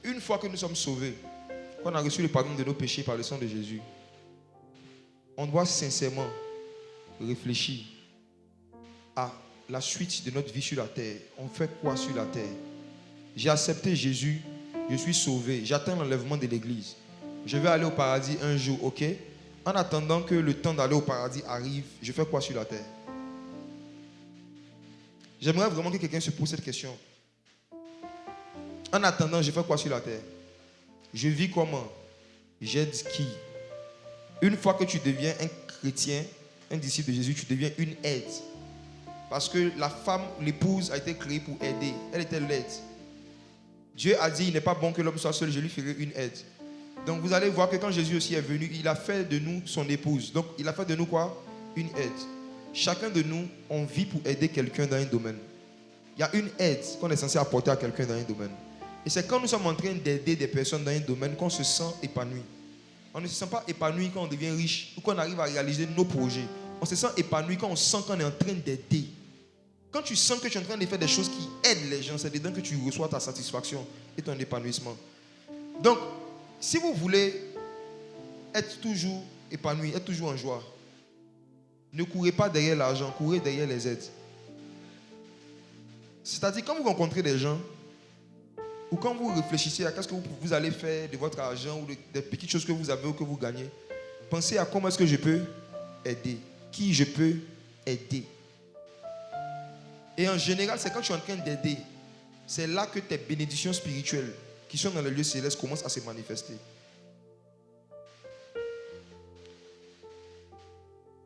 Speaker 2: une fois que nous sommes sauvés, qu'on a reçu le pardon de nos péchés par le sang de Jésus, on doit sincèrement réfléchir à la suite de notre vie sur la terre. On fait quoi sur la terre? J'ai accepté Jésus, je suis sauvé, j'attends l'enlèvement de l'église. Je vais aller au paradis un jour, ok? En attendant que le temps d'aller au paradis arrive, je fais quoi sur la terre? J'aimerais vraiment que quelqu'un se pose cette question. En attendant, je fais quoi sur la terre? Je vis comment? J'aide qui? Une fois que tu deviens un chrétien, un disciple de Jésus, tu deviens une aide. Parce que la femme, l'épouse, a été créée pour aider. Elle était l'aide. Dieu a dit, il n'est pas bon que l'homme soit seul, je lui ferai une aide. Donc vous allez voir que quand Jésus aussi est venu, il a fait de nous son épouse. Donc il a fait de nous quoi? Une aide. Chacun de nous, on vit pour aider quelqu'un dans un domaine. Il y a une aide qu'on est censé apporter à quelqu'un dans un domaine. Et c'est quand nous sommes en train d'aider des personnes dans un domaine qu'on se sent épanoui. On ne se sent pas épanoui quand on devient riche ou qu'on arrive à réaliser nos projets. On se sent épanoui quand on sent qu'on est en train d'aider. Quand tu sens que tu es en train de faire des choses qui aident les gens, c'est dedans que tu reçois ta satisfaction et ton épanouissement. Donc, si vous voulez être toujours épanoui, être toujours en joie, ne courez pas derrière l'argent, courez derrière les aides. C'est-à-dire, quand vous rencontrez des gens, ou quand vous réfléchissez à ce que vous allez faire de votre argent ou des petites choses que vous avez ou que vous gagnez, pensez à comment est-ce que je peux aider, qui je peux aider. Et en général, c'est quand tu es en train d'aider, c'est là que tes bénédictions spirituelles qui sont dans le lieu céleste commencent à se manifester.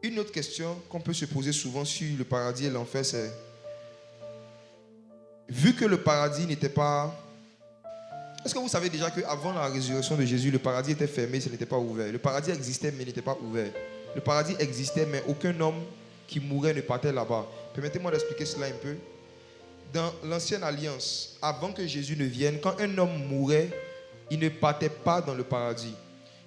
Speaker 2: Une autre question qu'on peut se poser souvent sur le paradis et l'enfer, c'est vu que le paradis n'était pas... Est-ce que vous savez déjà qu'avant la résurrection de Jésus, le paradis était fermé, ce n'était pas ouvert. Le paradis existait, mais n'était pas ouvert. Le paradis existait, mais aucun homme qui mourait ne partait là-bas. Permettez-moi d'expliquer cela un peu. Dans l'ancienne alliance, avant que Jésus ne vienne, quand un homme mourait, il ne partait pas dans le paradis.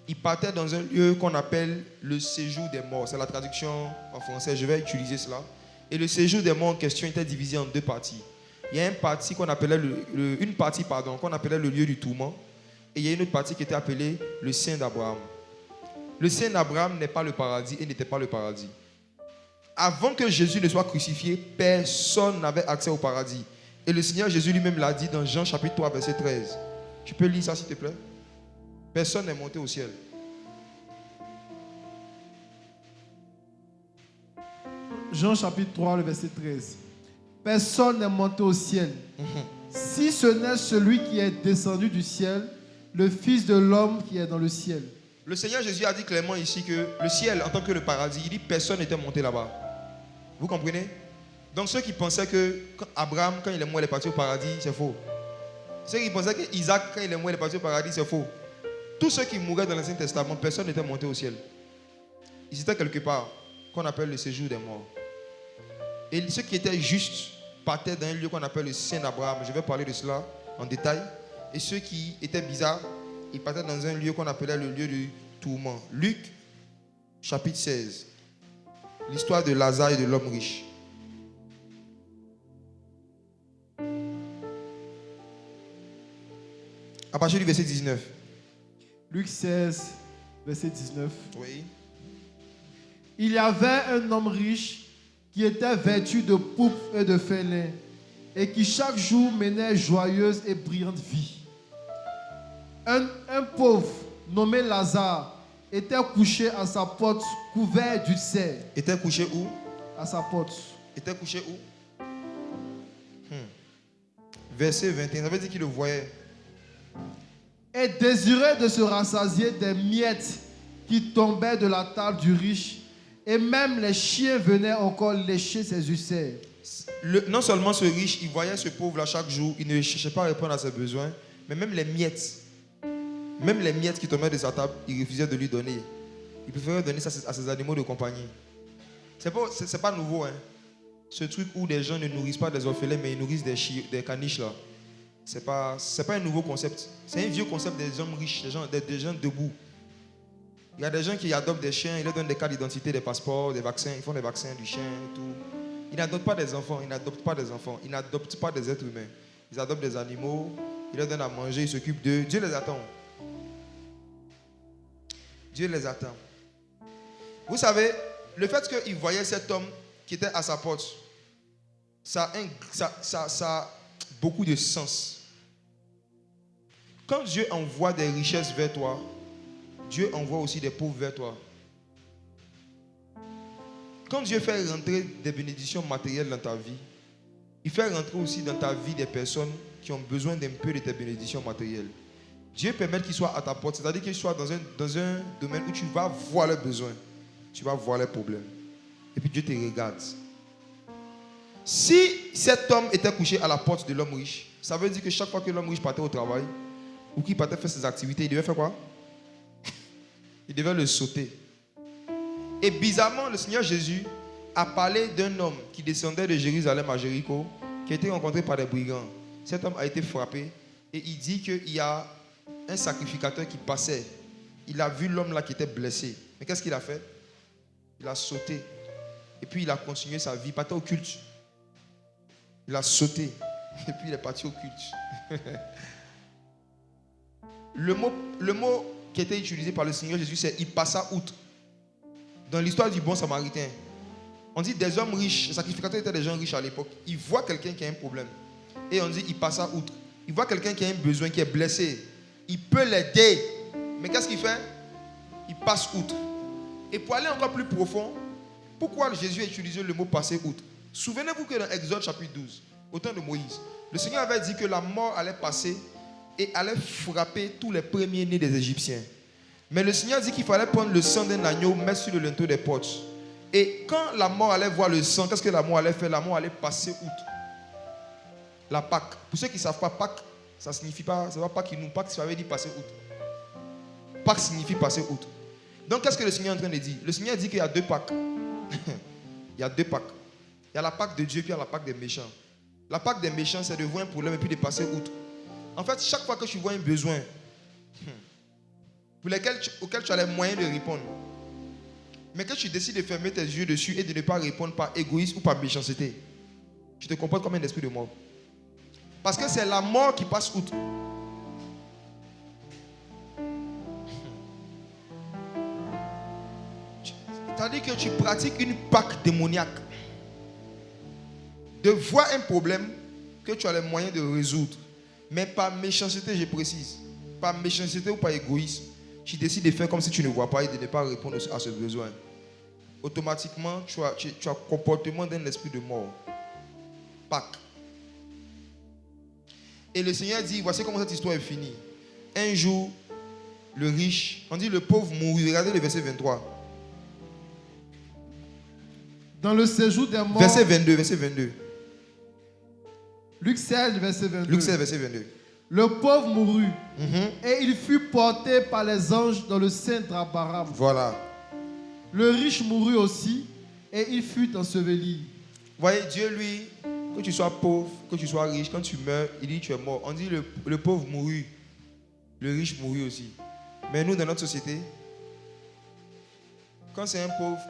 Speaker 2: Il partait dans un lieu qu'on appelle le séjour des morts. C'est la traduction en français, je vais utiliser cela. Et le séjour des morts en question était divisé en deux parties. Il y a une partie qu'on appelait qu'on appelait le lieu du tourment. Et il y a une autre partie qui était appelée le sein d'Abraham. Le sein d'Abraham n'est pas le paradis et n'était pas le paradis. Avant que Jésus ne soit crucifié, personne n'avait accès au paradis. Et le Seigneur Jésus lui-même l'a dit dans Jean chapitre 3, verset 13. Tu peux lire ça s'il te plaît? Personne n'est monté au ciel.
Speaker 3: Jean chapitre 3, le verset 13. personne n'est monté au ciel. Si ce n'est celui qui est descendu du ciel, le Fils de l'homme qui est dans le ciel.
Speaker 2: Le Seigneur Jésus a dit clairement ici que le ciel, en tant que le paradis, il dit personne n'était monté là-bas. Vous comprenez? Donc ceux qui pensaient que Abraham, quand il est mort, il est parti au paradis, c'est faux. Ceux qui pensaient que Isaac, quand il est mort, il est parti au paradis, c'est faux. Tous ceux qui mouraient dans l'Ancien Testament, personne n'était monté au ciel. Ils étaient quelque part, qu'on appelle le séjour des morts. Et ceux qui étaient justes partaient d'un lieu qu'on appelle le Saint d'Abraham. Je vais parler de cela en détail. Et ceux qui étaient bizarres, ils partaient dans un lieu qu'on appelait le lieu du tourment. Luc, chapitre 16. L'histoire de Lazare et de l'homme riche. À partir du verset 19.
Speaker 3: Luc 16, verset 19.
Speaker 2: Oui.
Speaker 3: Il y avait un homme riche qui était vêtu de pourpre et de fin lin et qui chaque jour menait joyeuse et brillante vie. Un pauvre nommé Lazare était couché à sa porte couvert d'ulcères.
Speaker 2: Était couché où?
Speaker 3: À sa porte.
Speaker 2: Était couché où? Verset 21, ça veut dire qu'il le voyait.
Speaker 3: Et désirait de se rassasier des miettes qui tombaient de la table du riche, et même les chiens venaient encore lécher ses ulcères.
Speaker 2: Non seulement ce riche, il voyait ce pauvre là chaque jour, il ne cherchait pas à répondre à ses besoins, mais même les miettes qui tombaient de sa table, il refusait de lui donner. Il préférait donner ça à ses animaux de compagnie. C'est pas nouveau, hein. Ce truc où des gens ne nourrissent pas des orphelins, mais ils nourrissent des caniches là. C'est pas un nouveau concept. C'est un vieux concept des hommes riches, des gens debout. Il y a des gens qui adoptent des chiens, ils leur donnent des cartes d'identité, des passeports, des vaccins, ils font des vaccins du chien et tout. Ils n'adoptent pas des enfants, ils n'adoptent pas des êtres humains. Ils adoptent des animaux, ils leur donnent à manger, ils s'occupent d'eux. Dieu les attend. Dieu les attend. Vous savez, le fait qu'il voyait cet homme qui était à sa porte, ça a beaucoup de sens. Quand Dieu envoie des richesses vers toi, Dieu envoie aussi des pauvres vers toi. Quand Dieu fait rentrer des bénédictions matérielles dans ta vie, il fait rentrer aussi dans ta vie des personnes qui ont besoin d'un peu de tes bénédictions matérielles. Dieu permet qu'ils soient à ta porte, c'est-à-dire qu'ils soient dans un domaine où tu vas voir leurs besoins, tu vas voir leurs problèmes. Et puis Dieu te regarde. Si cet homme était couché à la porte de l'homme riche, ça veut dire que chaque fois que l'homme riche partait au travail, ou qu'il partait faire ses activités, il devait faire quoi? Il devait le sauter. Et bizarrement, le Seigneur Jésus a parlé d'un homme qui descendait de Jérusalem à Jéricho, qui a été rencontré par des brigands. Cet homme a été frappé et il dit qu'il y a un sacrificateur qui passait. Il a vu l'homme là qui était blessé. Mais qu'est-ce qu'il a fait? Il a sauté. Et puis il a continué sa vie. Il partait au culte. Il a sauté. Et puis il est parti au culte. Le mot qui a été utilisé par le Seigneur Jésus, c'est « il passa outre ». Dans l'histoire du bon samaritain, on dit des hommes riches, les sacrificateurs étaient des gens riches à l'époque. Ils voient quelqu'un qui a un problème. Et on dit « il passa outre ». Il voit quelqu'un qui a un besoin, qui est blessé. Il peut l'aider. Mais qu'est-ce qu'il fait? Il passe outre. Et pour aller encore plus profond, pourquoi Jésus a utilisé le mot « passer outre » ? Souvenez-vous que dans Exode chapitre 12, au temps de Moïse, le Seigneur avait dit que la mort allait passer et allait frapper tous les premiers-nés des Égyptiens. Mais le Seigneur dit qu'il fallait prendre le sang d'un agneau, mettre sur le linteau des portes. Et quand la mort allait voir le sang, qu'est-ce que la mort allait faire? La mort allait passer outre. La Pâque. Pour ceux qui ne savent pas, Pâque, ça signifie pas, c'est pas Pâque qui nous Pâque, ça veut dire passer outre. Pâque signifie passer outre. Donc qu'est-ce que le Seigneur est en train de dire? Le Seigneur dit qu'il y a deux Pâques. Il y a deux Pâques. Il y a la Pâque de Dieu et puis il y a la Pâque des méchants. La Pâque des méchants, c'est de voir un problème et puis de passer outre. En fait, chaque fois que tu vois un besoin auquel tu as les moyens de répondre, mais que tu décides de fermer tes yeux dessus et de ne pas répondre par égoïsme ou par méchanceté, tu te comportes comme un esprit de mort. Parce que c'est la mort qui passe outre. C'est-à-dire que tu pratiques une Pâque démoniaque. De voir un problème que tu as les moyens de résoudre. Mais par méchanceté, je précise. Par méchanceté ou par égoïsme, tu décides de faire comme si tu ne vois pas et de ne pas répondre à ce besoin. Automatiquement, tu as comportement d'un esprit de mort. Pâques. Et le Seigneur dit, voici comment cette histoire est finie. Un jour, le riche, on dit le pauvre mourut. Regardez le verset 23.
Speaker 3: Dans le séjour des morts.
Speaker 2: Verset 22, verset 22.
Speaker 3: Luc 16, verset 22.
Speaker 2: Luc 16, verset 22.
Speaker 3: Le pauvre mourut
Speaker 2: Mhm.
Speaker 3: et il fut porté par les anges dans le sein d'Abraham.
Speaker 2: Voilà.
Speaker 3: Le riche mourut aussi et il fut enseveli.
Speaker 2: Voyez, Dieu, lui, que tu sois pauvre, que tu sois riche, quand tu meurs, il dit tu es mort. On dit le pauvre mourut, le riche mourut aussi. Mais nous, dans notre société, quand c'est un pauvre,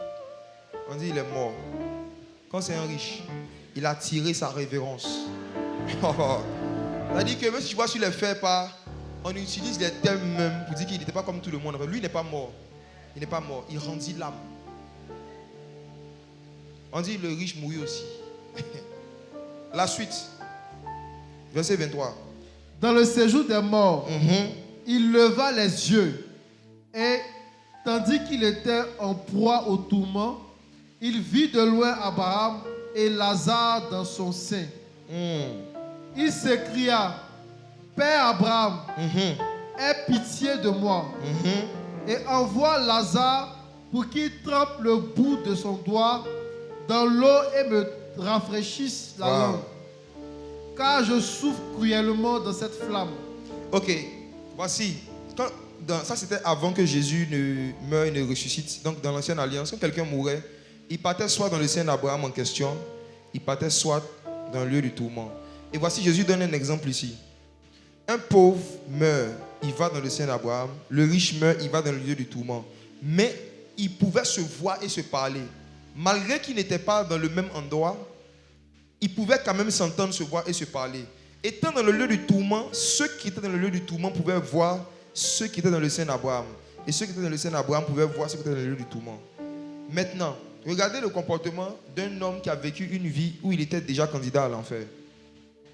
Speaker 2: on dit il est mort. Quand c'est un riche, il a tiré sa révérence. C'est-à-dire que même si tu vois sur les faits pas, on utilise les termes même pour dire qu'il n'était pas comme tout le monde. Lui, il n'est pas mort. Il n'est pas mort. Il rendit l'âme. On dit le riche mourut aussi. La suite. Verset 23.
Speaker 3: Dans le séjour des morts,
Speaker 2: Mhm.
Speaker 3: il leva les yeux et, tandis qu'il était en proie au tourment, il vit de loin Abraham et Lazare dans son sein. Il s'écria, Père Abraham, aie pitié de moi et envoie Lazare pour qu'il trempe le bout de son doigt dans l'eau et me rafraîchisse la
Speaker 2: Wow.
Speaker 3: langue, car je souffre cruellement dans cette flamme.
Speaker 2: Ok, voici. Ça, c'était avant que Jésus ne meure et ne ressuscite. Donc, dans l'ancienne alliance, quand quelqu'un mourait, il partait soit dans le sein d'Abraham en question, il partait soit dans le lieu du tourment. Et voici, Jésus donne un exemple ici. Un pauvre meurt, il va dans le sein d'Abraham. Le riche meurt, il va dans le lieu du tourment. Mais ils pouvaient se voir et se parler. Malgré qu'ils n'étaient pas dans le même endroit, ils pouvaient quand même s'entendre, se voir et se parler. Étant dans le lieu du tourment, ceux qui étaient dans le lieu du tourment pouvaient voir ceux qui étaient dans le sein d'Abraham. Et ceux qui étaient dans le sein d'Abraham pouvaient voir ceux qui étaient dans le lieu du tourment. Maintenant, regardez le comportement d'un homme qui a vécu une vie où il était déjà candidat à l'enfer.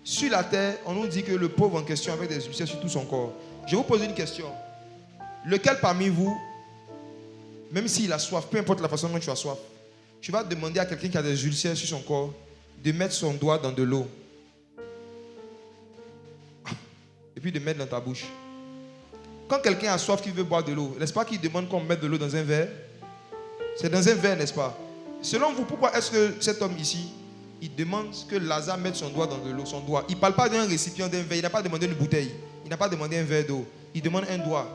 Speaker 2: Sur la terre, on nous dit que le pauvre en question avait des ulcères sur tout son corps. Je vous pose une question. Lequel parmi vous, même s'il a soif, peu importe la façon dont tu as soif, tu vas demander à quelqu'un qui a des ulcères sur son corps de mettre son doigt dans de l'eau et puis de mettre dans ta bouche. Quand quelqu'un a soif qui veut boire de l'eau, n'est-ce pas qu'il demande qu'on mette de l'eau dans un verre? C'est dans un verre, n'est-ce pas? Selon vous, pourquoi est-ce que cet homme ici, il demande que Lazare mette son doigt dans de l'eau, son doigt? Il ne parle pas d'un récipient, d'un verre, il n'a pas demandé une bouteille, il n'a pas demandé un verre d'eau, il demande un doigt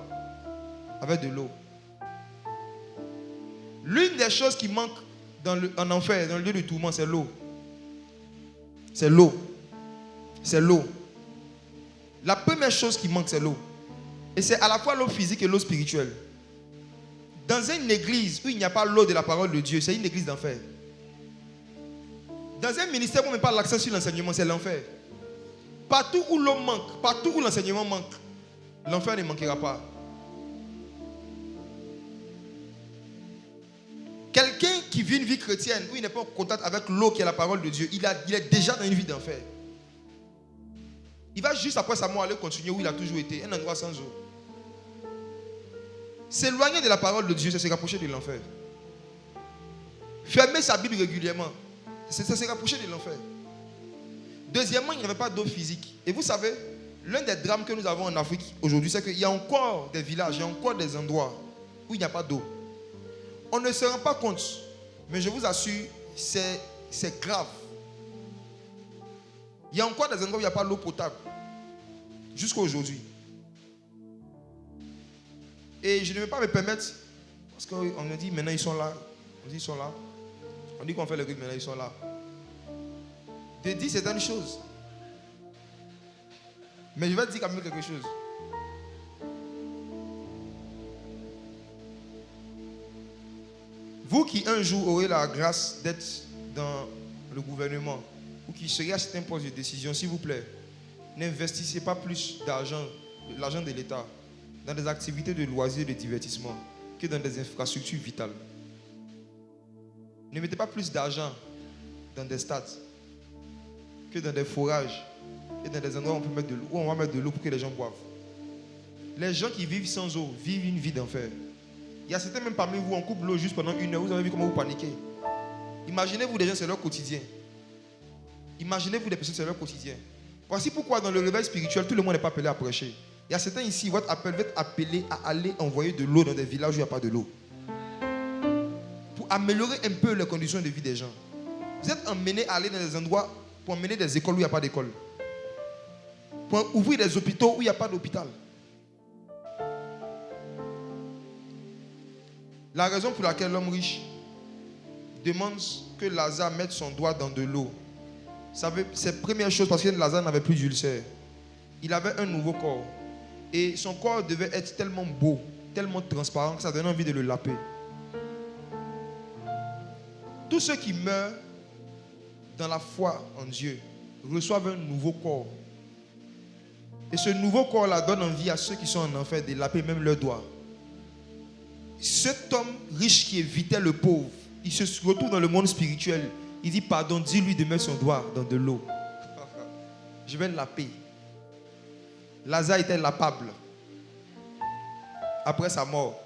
Speaker 2: avec de l'eau. L'une des choses qui manque en enfer, dans le lieu du tourment, c'est l'eau. C'est l'eau. C'est l'eau. La première chose qui manque, c'est l'eau. Et c'est à la fois l'eau physique et l'eau spirituelle. Dans une église où il n'y a pas l'eau de la parole de Dieu, c'est une église d'enfer. Dans un ministère où on ne met pas l'accent sur l'enseignement, c'est l'enfer. Partout où l'eau manque, partout où l'enseignement manque, l'enfer ne manquera pas. Quelqu'un qui vit une vie chrétienne où il n'est pas en contact avec l'eau qui est la parole de Dieu, il est déjà dans une vie d'enfer. Il va juste après sa mort aller continuer où il a toujours été, un endroit sans eau. S'éloigner de la parole de Dieu, c'est se rapprocher de l'enfer. Fermer sa Bible régulièrement, c'est se rapprocher de l'enfer. Deuxièmement, il n'y avait pas d'eau physique. Et vous savez, l'un des drames que nous avons en Afrique aujourd'hui, c'est qu'il y a encore des villages, il y a encore des endroits où il n'y a pas d'eau. On ne se rend pas compte, mais je vous assure, c'est grave. Il y a encore des endroits où il n'y a pas d'eau potable. Jusqu'à aujourd'hui. Et je ne vais pas me permettre, parce qu'on me dit maintenant ils sont là. On dit ils sont là. On dit qu'on fait le rythme, maintenant ils sont là. De dire certaines choses. Mais je vais te dire quand même quelque chose. Vous qui un jour aurez la grâce d'être dans le gouvernement ou qui serez à certains postes de décision, s'il vous plaît, n'investissez pas plus d'argent, l'argent de l'État, dans des activités de loisirs et de divertissement que dans des infrastructures vitales. Ne mettez pas plus d'argent dans des stades que dans des forages et dans des endroits où on peut mettre de l'eau, où on va mettre de l'eau pour que les gens boivent. Les gens qui vivent sans eau vivent une vie d'enfer. Il y a certains même parmi vous, on coupe l'eau juste pendant 1 heure. Vous avez vu comment vous paniquez. Imaginez-vous, les gens, c'est leur quotidien. Imaginez-vous des personnes, c'est leur quotidien. Voici pourquoi dans le réveil spirituel, tout le monde n'est pas appelé à prêcher. Il y a certains ici, votre appel va être appelé à aller envoyer de l'eau dans des villages où il n'y a pas de l'eau. Pour améliorer un peu les conditions de vie des gens. Vous êtes emmenés à aller dans des endroits pour emmener des écoles où il n'y a pas d'école. Pour ouvrir des hôpitaux où il n'y a pas d'hôpital. La raison pour laquelle l'homme riche demande que Lazare mette son doigt dans de l'eau, c'est la première chose parce que Lazare n'avait plus d'ulcère. Il avait un nouveau corps. Et son corps devait être tellement beau, tellement transparent que ça donnait envie de le laper. Tous ceux qui meurent dans la foi en Dieu reçoivent un nouveau corps. Et ce nouveau corps-là donne envie à ceux qui sont en enfer de laper même leurs doigts. Cet homme riche qui évitait le pauvre, il se retrouve dans le monde spirituel. Il dit pardon, dis-lui de mettre son doigt dans de l'eau. Je vais le laper. Lazare était lapable après sa mort.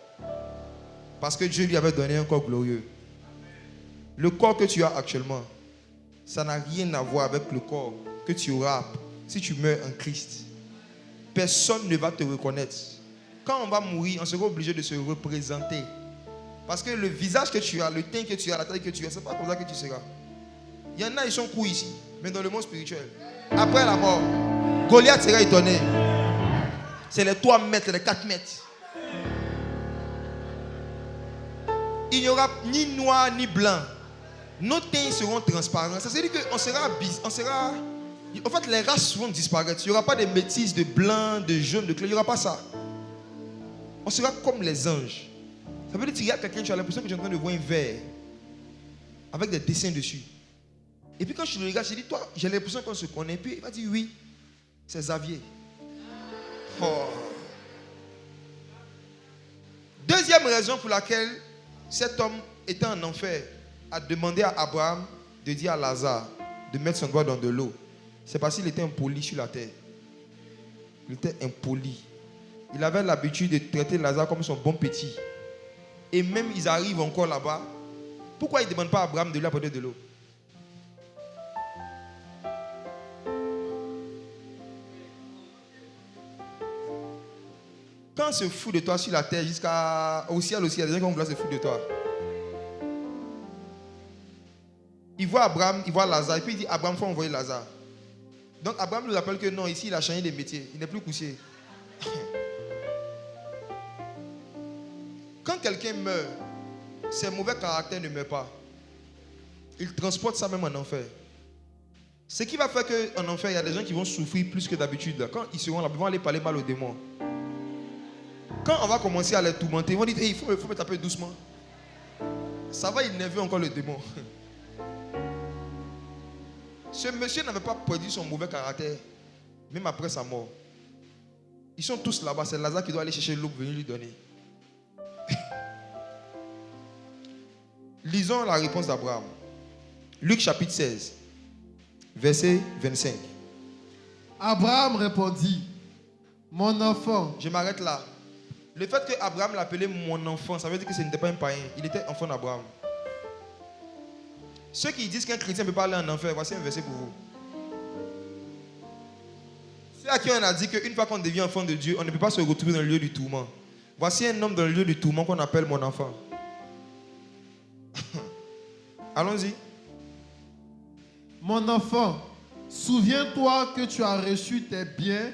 Speaker 2: Parce que Dieu lui avait donné un corps glorieux. Le corps que tu as actuellement, ça n'a rien à voir avec le corps que tu auras si tu meurs en Christ. Personne ne va te reconnaître. Quand on va mourir, on sera obligé de se représenter. Parce que le visage que tu as, le teint que tu as, la taille que tu as, ce n'est pas comme ça que tu seras. Il y en a, ils sont courts ici, mais dans le monde spirituel. Après la mort, Goliath sera étonné. C'est les 3 mètres, les 4 mètres. Il n'y aura ni noir ni blanc. Nos teints seront transparents. Ça veut dire qu'on sera... En fait, les races vont disparaître. Il n'y aura pas de métis, de blanc, de jaune, de clair. Il n'y aura pas ça. On sera comme les anges. Ça veut dire que tu regardes quelqu'un, tu as l'impression que tu es en train de voir un verre avec des dessins dessus. Et puis quand je le regarde, je dis, toi, j'ai l'impression qu'on se connaît. Puis il va dire, oui, c'est Xavier. Oh. Deuxième raison pour laquelle cet homme était en enfer a demandé à Abraham de dire à Lazare de mettre son doigt dans de l'eau. C'est parce qu'il était impoli sur la terre. Il était impoli. Il avait l'habitude de traiter Lazare comme son bon petit. Et même ils arrivent encore là-bas. Pourquoi il ne demande pas à Abraham de lui apporter de l'eau? Quand on se fout de toi sur la terre jusqu'au ciel aussi, il y a des gens qui vont vouloir se foutre de toi. Il voit Abraham, il voit Lazare, et puis il dit Abraham, il faut envoyer Lazare. Donc Abraham nous rappelle que non, ici il a changé de métier, il n'est plus couché. Quand quelqu'un meurt, ses mauvais caractères ne meurent pas. Il transporte ça même en enfer. Ce qui va faire qu'en enfer, il y a des gens qui vont souffrir plus que d'habitude. Quand ils seront là, ils vont aller parler mal aux démons. Quand on va commencer à les tourmenter, ils vont dire hey, il faut me taper doucement. Ça va énerver encore le démon. Ce monsieur n'avait pas perdu son mauvais caractère, même après sa mort. Ils sont tous là-bas. C'est Lazare qui doit aller chercher l'eau pour venir lui donner. Lisons la réponse d'Abraham. Luc chapitre 16, verset 25.
Speaker 3: Abraham répondit, mon enfant.
Speaker 2: Je m'arrête là. Le fait que Abraham l'appelait mon enfant, ça veut dire que ce n'était pas un païen. Il était enfant d'Abraham. Ceux qui disent qu'un chrétien ne peut pas aller en enfer, voici un verset pour vous. Ceux à qui on a dit qu'une fois qu'on devient enfant de Dieu, on ne peut pas se retrouver dans le lieu du tourment. Voici un homme dans le lieu du tourment qu'on appelle mon enfant. Allons-y.
Speaker 3: Mon enfant, souviens-toi que tu as reçu tes biens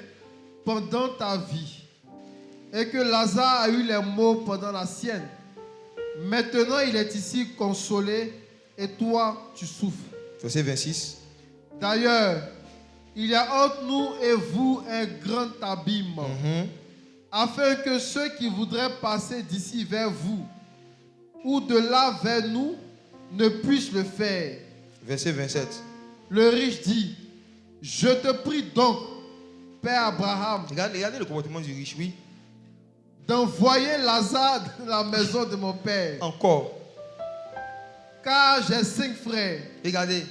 Speaker 3: pendant ta vie et que Lazare a eu les maux pendant la sienne. Maintenant, il est ici consolé et toi, tu souffres.
Speaker 2: Verset 26.
Speaker 3: D'ailleurs, il y a entre nous et vous un grand abîme, afin que ceux qui voudraient passer d'ici vers vous ou de là vers nous ne puissent le faire.
Speaker 2: Verset 27.
Speaker 3: Le riche dit, je te prie donc, Père Abraham,
Speaker 2: Regardez le comportement du riche, oui.
Speaker 3: d'envoyer Lazare dans la maison de mon père.
Speaker 2: Encore.
Speaker 3: Car j'ai 5 frères.
Speaker 2: Regardez.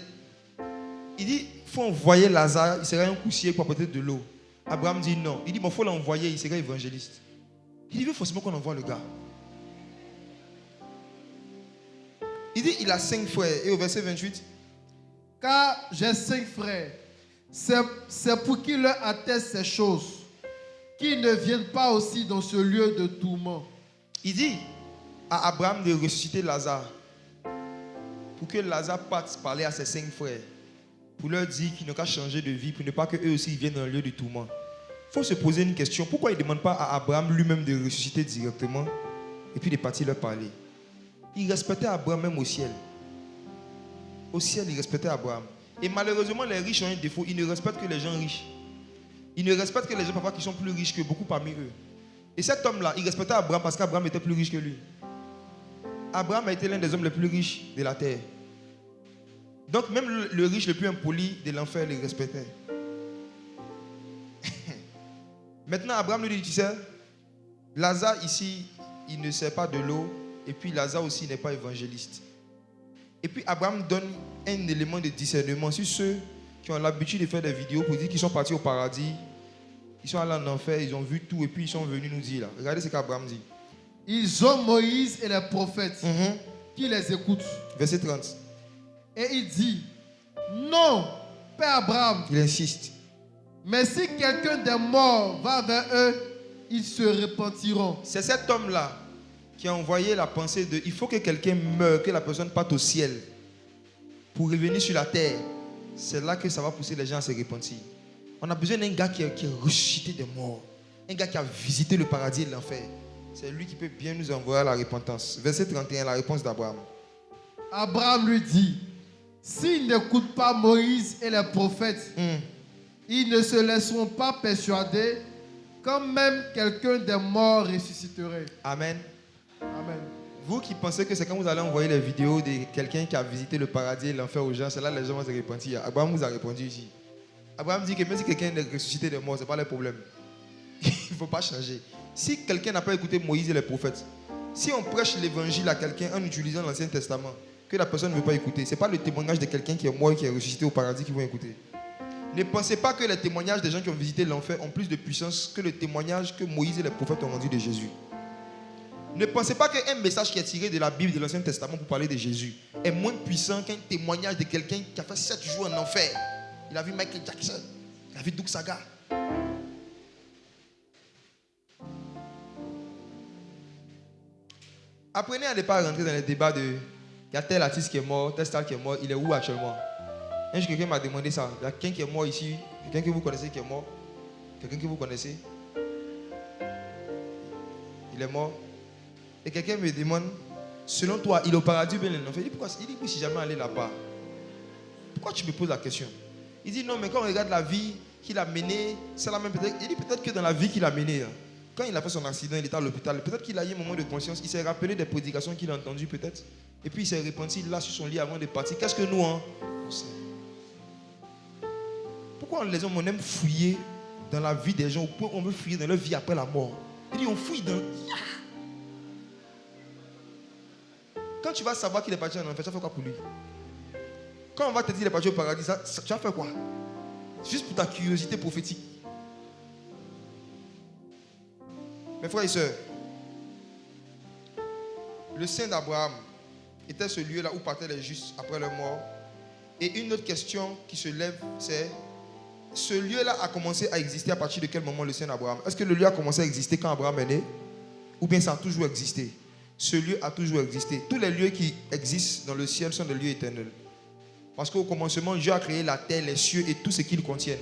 Speaker 2: Il dit, il faut envoyer Lazare, il sera un coussier pour apporter de l'eau. Abraham dit non. Il dit, il faut l'envoyer, il sera évangéliste. Il dit, il veut forcément qu'on envoie le gars. Il dit, il a 5 frères. Et au verset 28,
Speaker 3: car j'ai 5 frères. C'est pour qu'ils leur attestent ces choses, qu'ils ne viennent pas aussi dans ce lieu de tourment.
Speaker 2: Il dit à Abraham de ressusciter Lazare pour que Lazare parte parler à ses 5 frères, pour leur dire qu'ils n'ont qu'à changer de vie, pour ne pas qu'eux aussi viennent dans le lieu de tourment. Il faut se poser une question. Pourquoi il ne demande pas à Abraham lui-même de ressusciter directement et puis de partir leur parler? Il respectait Abraham même au ciel. Au ciel, il respectait Abraham. Et malheureusement, les riches ont un défaut. Ils ne respectent que les gens riches. Ils ne respectent que les gens parfois qui sont plus riches que beaucoup parmi eux. Et cet homme-là, il respectait Abraham parce qu'Abraham était plus riche que lui. Abraham a été l'un des hommes les plus riches de la terre. Donc même le riche le plus impoli de l'enfer les respectait. Maintenant, Abraham lui dit, tu sais, Lazare ici, il ne sert pas de l'eau. Et puis Lazare aussi n'est pas évangéliste. Et puis Abraham donne un élément de discernement sur ceux qui ont l'habitude de faire des vidéos pour dire qu'ils sont partis au paradis. Ils sont allés en enfer, ils ont vu tout et puis ils sont venus nous dire là. Regardez ce qu'Abraham dit.
Speaker 3: Ils ont Moïse et les prophètes qui les écoutent.
Speaker 2: Verset 30.
Speaker 3: Et il dit, non, Père Abraham.
Speaker 2: Il insiste.
Speaker 3: Mais si quelqu'un des morts va vers eux, ils se repentiront.
Speaker 2: C'est cet homme-là qui a envoyé la pensée de il faut que quelqu'un meure, que la personne parte au ciel pour revenir sur la terre. C'est là que ça va pousser les gens à se repentir. On a besoin d'un gars qui est ressuscité des morts, un gars qui a visité le paradis et l'enfer. C'est lui qui peut bien nous envoyer à la repentance. Verset 31, la réponse d'Abraham.
Speaker 3: Abraham lui dit, s'ils n'écoutent pas Moïse et les prophètes, ils ne se laisseront pas persuader quand même quelqu'un des morts ressusciterait.
Speaker 2: Amen.
Speaker 3: Amen.
Speaker 2: Vous qui pensez que c'est quand vous allez envoyer les vidéos de quelqu'un qui a visité le paradis et l'enfer aux gens, c'est là que les gens vont se repentir. Abraham vous a répondu ici. Abraham dit que même si quelqu'un est ressuscité des morts, ce n'est pas le problème. Il ne faut pas changer. Si quelqu'un n'a pas écouté Moïse et les prophètes, si on prêche l'évangile à quelqu'un en utilisant l'Ancien Testament, que la personne ne veut pas écouter, ce n'est pas le témoignage de quelqu'un qui est mort et qui est ressuscité au paradis qu'ils vont écouter. Ne pensez pas que les témoignages des gens qui ont visité l'enfer ont plus de puissance que le témoignage que Moïse et les prophètes ont rendu de Jésus. Ne pensez pas qu'un message qui est tiré de la Bible, de l'Ancien Testament pour parler de Jésus, est moins puissant qu'un témoignage de quelqu'un qui a fait 7 jours en enfer. Il a vu Michael Jackson, il a vu Doug Saga. Apprenez à ne pas rentrer dans les débats de il y a tel artiste qui est mort, tel star qui est mort, il est où actuellement? Un jour, quelqu'un m'a demandé ça. Il y a quelqu'un qui est mort ici, quelqu'un que vous connaissez qui est mort, quelqu'un que vous connaissez. Il est mort. Et quelqu'un me demande, selon toi, il est au paradis ou bien il est en enfer? Il dit, pourquoi? Il dit, je ne suis jamais allé là-bas. Pourquoi tu me poses la question? Il dit, non, mais quand on regarde la vie qu'il a menée, c'est la même peut-être. Il dit, peut-être que dans la vie qu'il a menée, quand il a fait son accident, il était à l'hôpital, peut-être qu'il a eu un moment de conscience, il s'est rappelé des prédications qu'il a entendues peut-être. Et puis il s'est repenti là sur son lit avant de partir. Qu'est-ce que nous, on sait? Pourquoi les hommes, on aime fouiller dans la vie des gens, ou on veut fouiller dans leur vie après la mort? Il dit, on fouille dans... Quand tu vas savoir qu'il est parti en enfer, tu vas faire quoi pour lui? Quand on va te dire qu'il est parti au paradis, tu vas faire quoi? Juste pour ta curiosité prophétique. Mes frères et sœurs, le sein d'Abraham était ce lieu-là où partaient les justes après leur mort. Et une autre question qui se lève, c'est ce lieu-là a commencé à exister à partir de quel moment le sein d'Abraham? Est-ce que le lieu a commencé à exister quand Abraham est né? Ou bien ça a toujours existé? Ce lieu a toujours existé. Tous les lieux qui existent dans le ciel sont des lieux éternels. Parce qu'au commencement, Dieu a créé la terre, les cieux et tout ce qu'ils contiennent.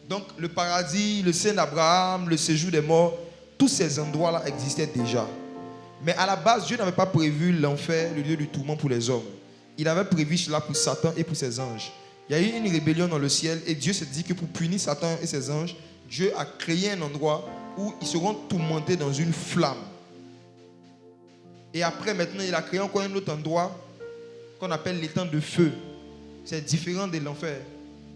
Speaker 2: Donc le paradis, le sein d'Abraham, le séjour des morts, tous ces endroits-là existaient déjà. Mais à la base, Dieu n'avait pas prévu l'enfer, le lieu du tourment pour les hommes. Il avait prévu cela pour Satan et pour ses anges. Il y a eu une rébellion dans le ciel et Dieu s'est dit que pour punir Satan et ses anges, Dieu a créé un endroit où ils seront tourmentés dans une flamme. Et après, maintenant, il a créé encore un autre endroit qu'on appelle l'étang de feu. C'est différent de l'enfer.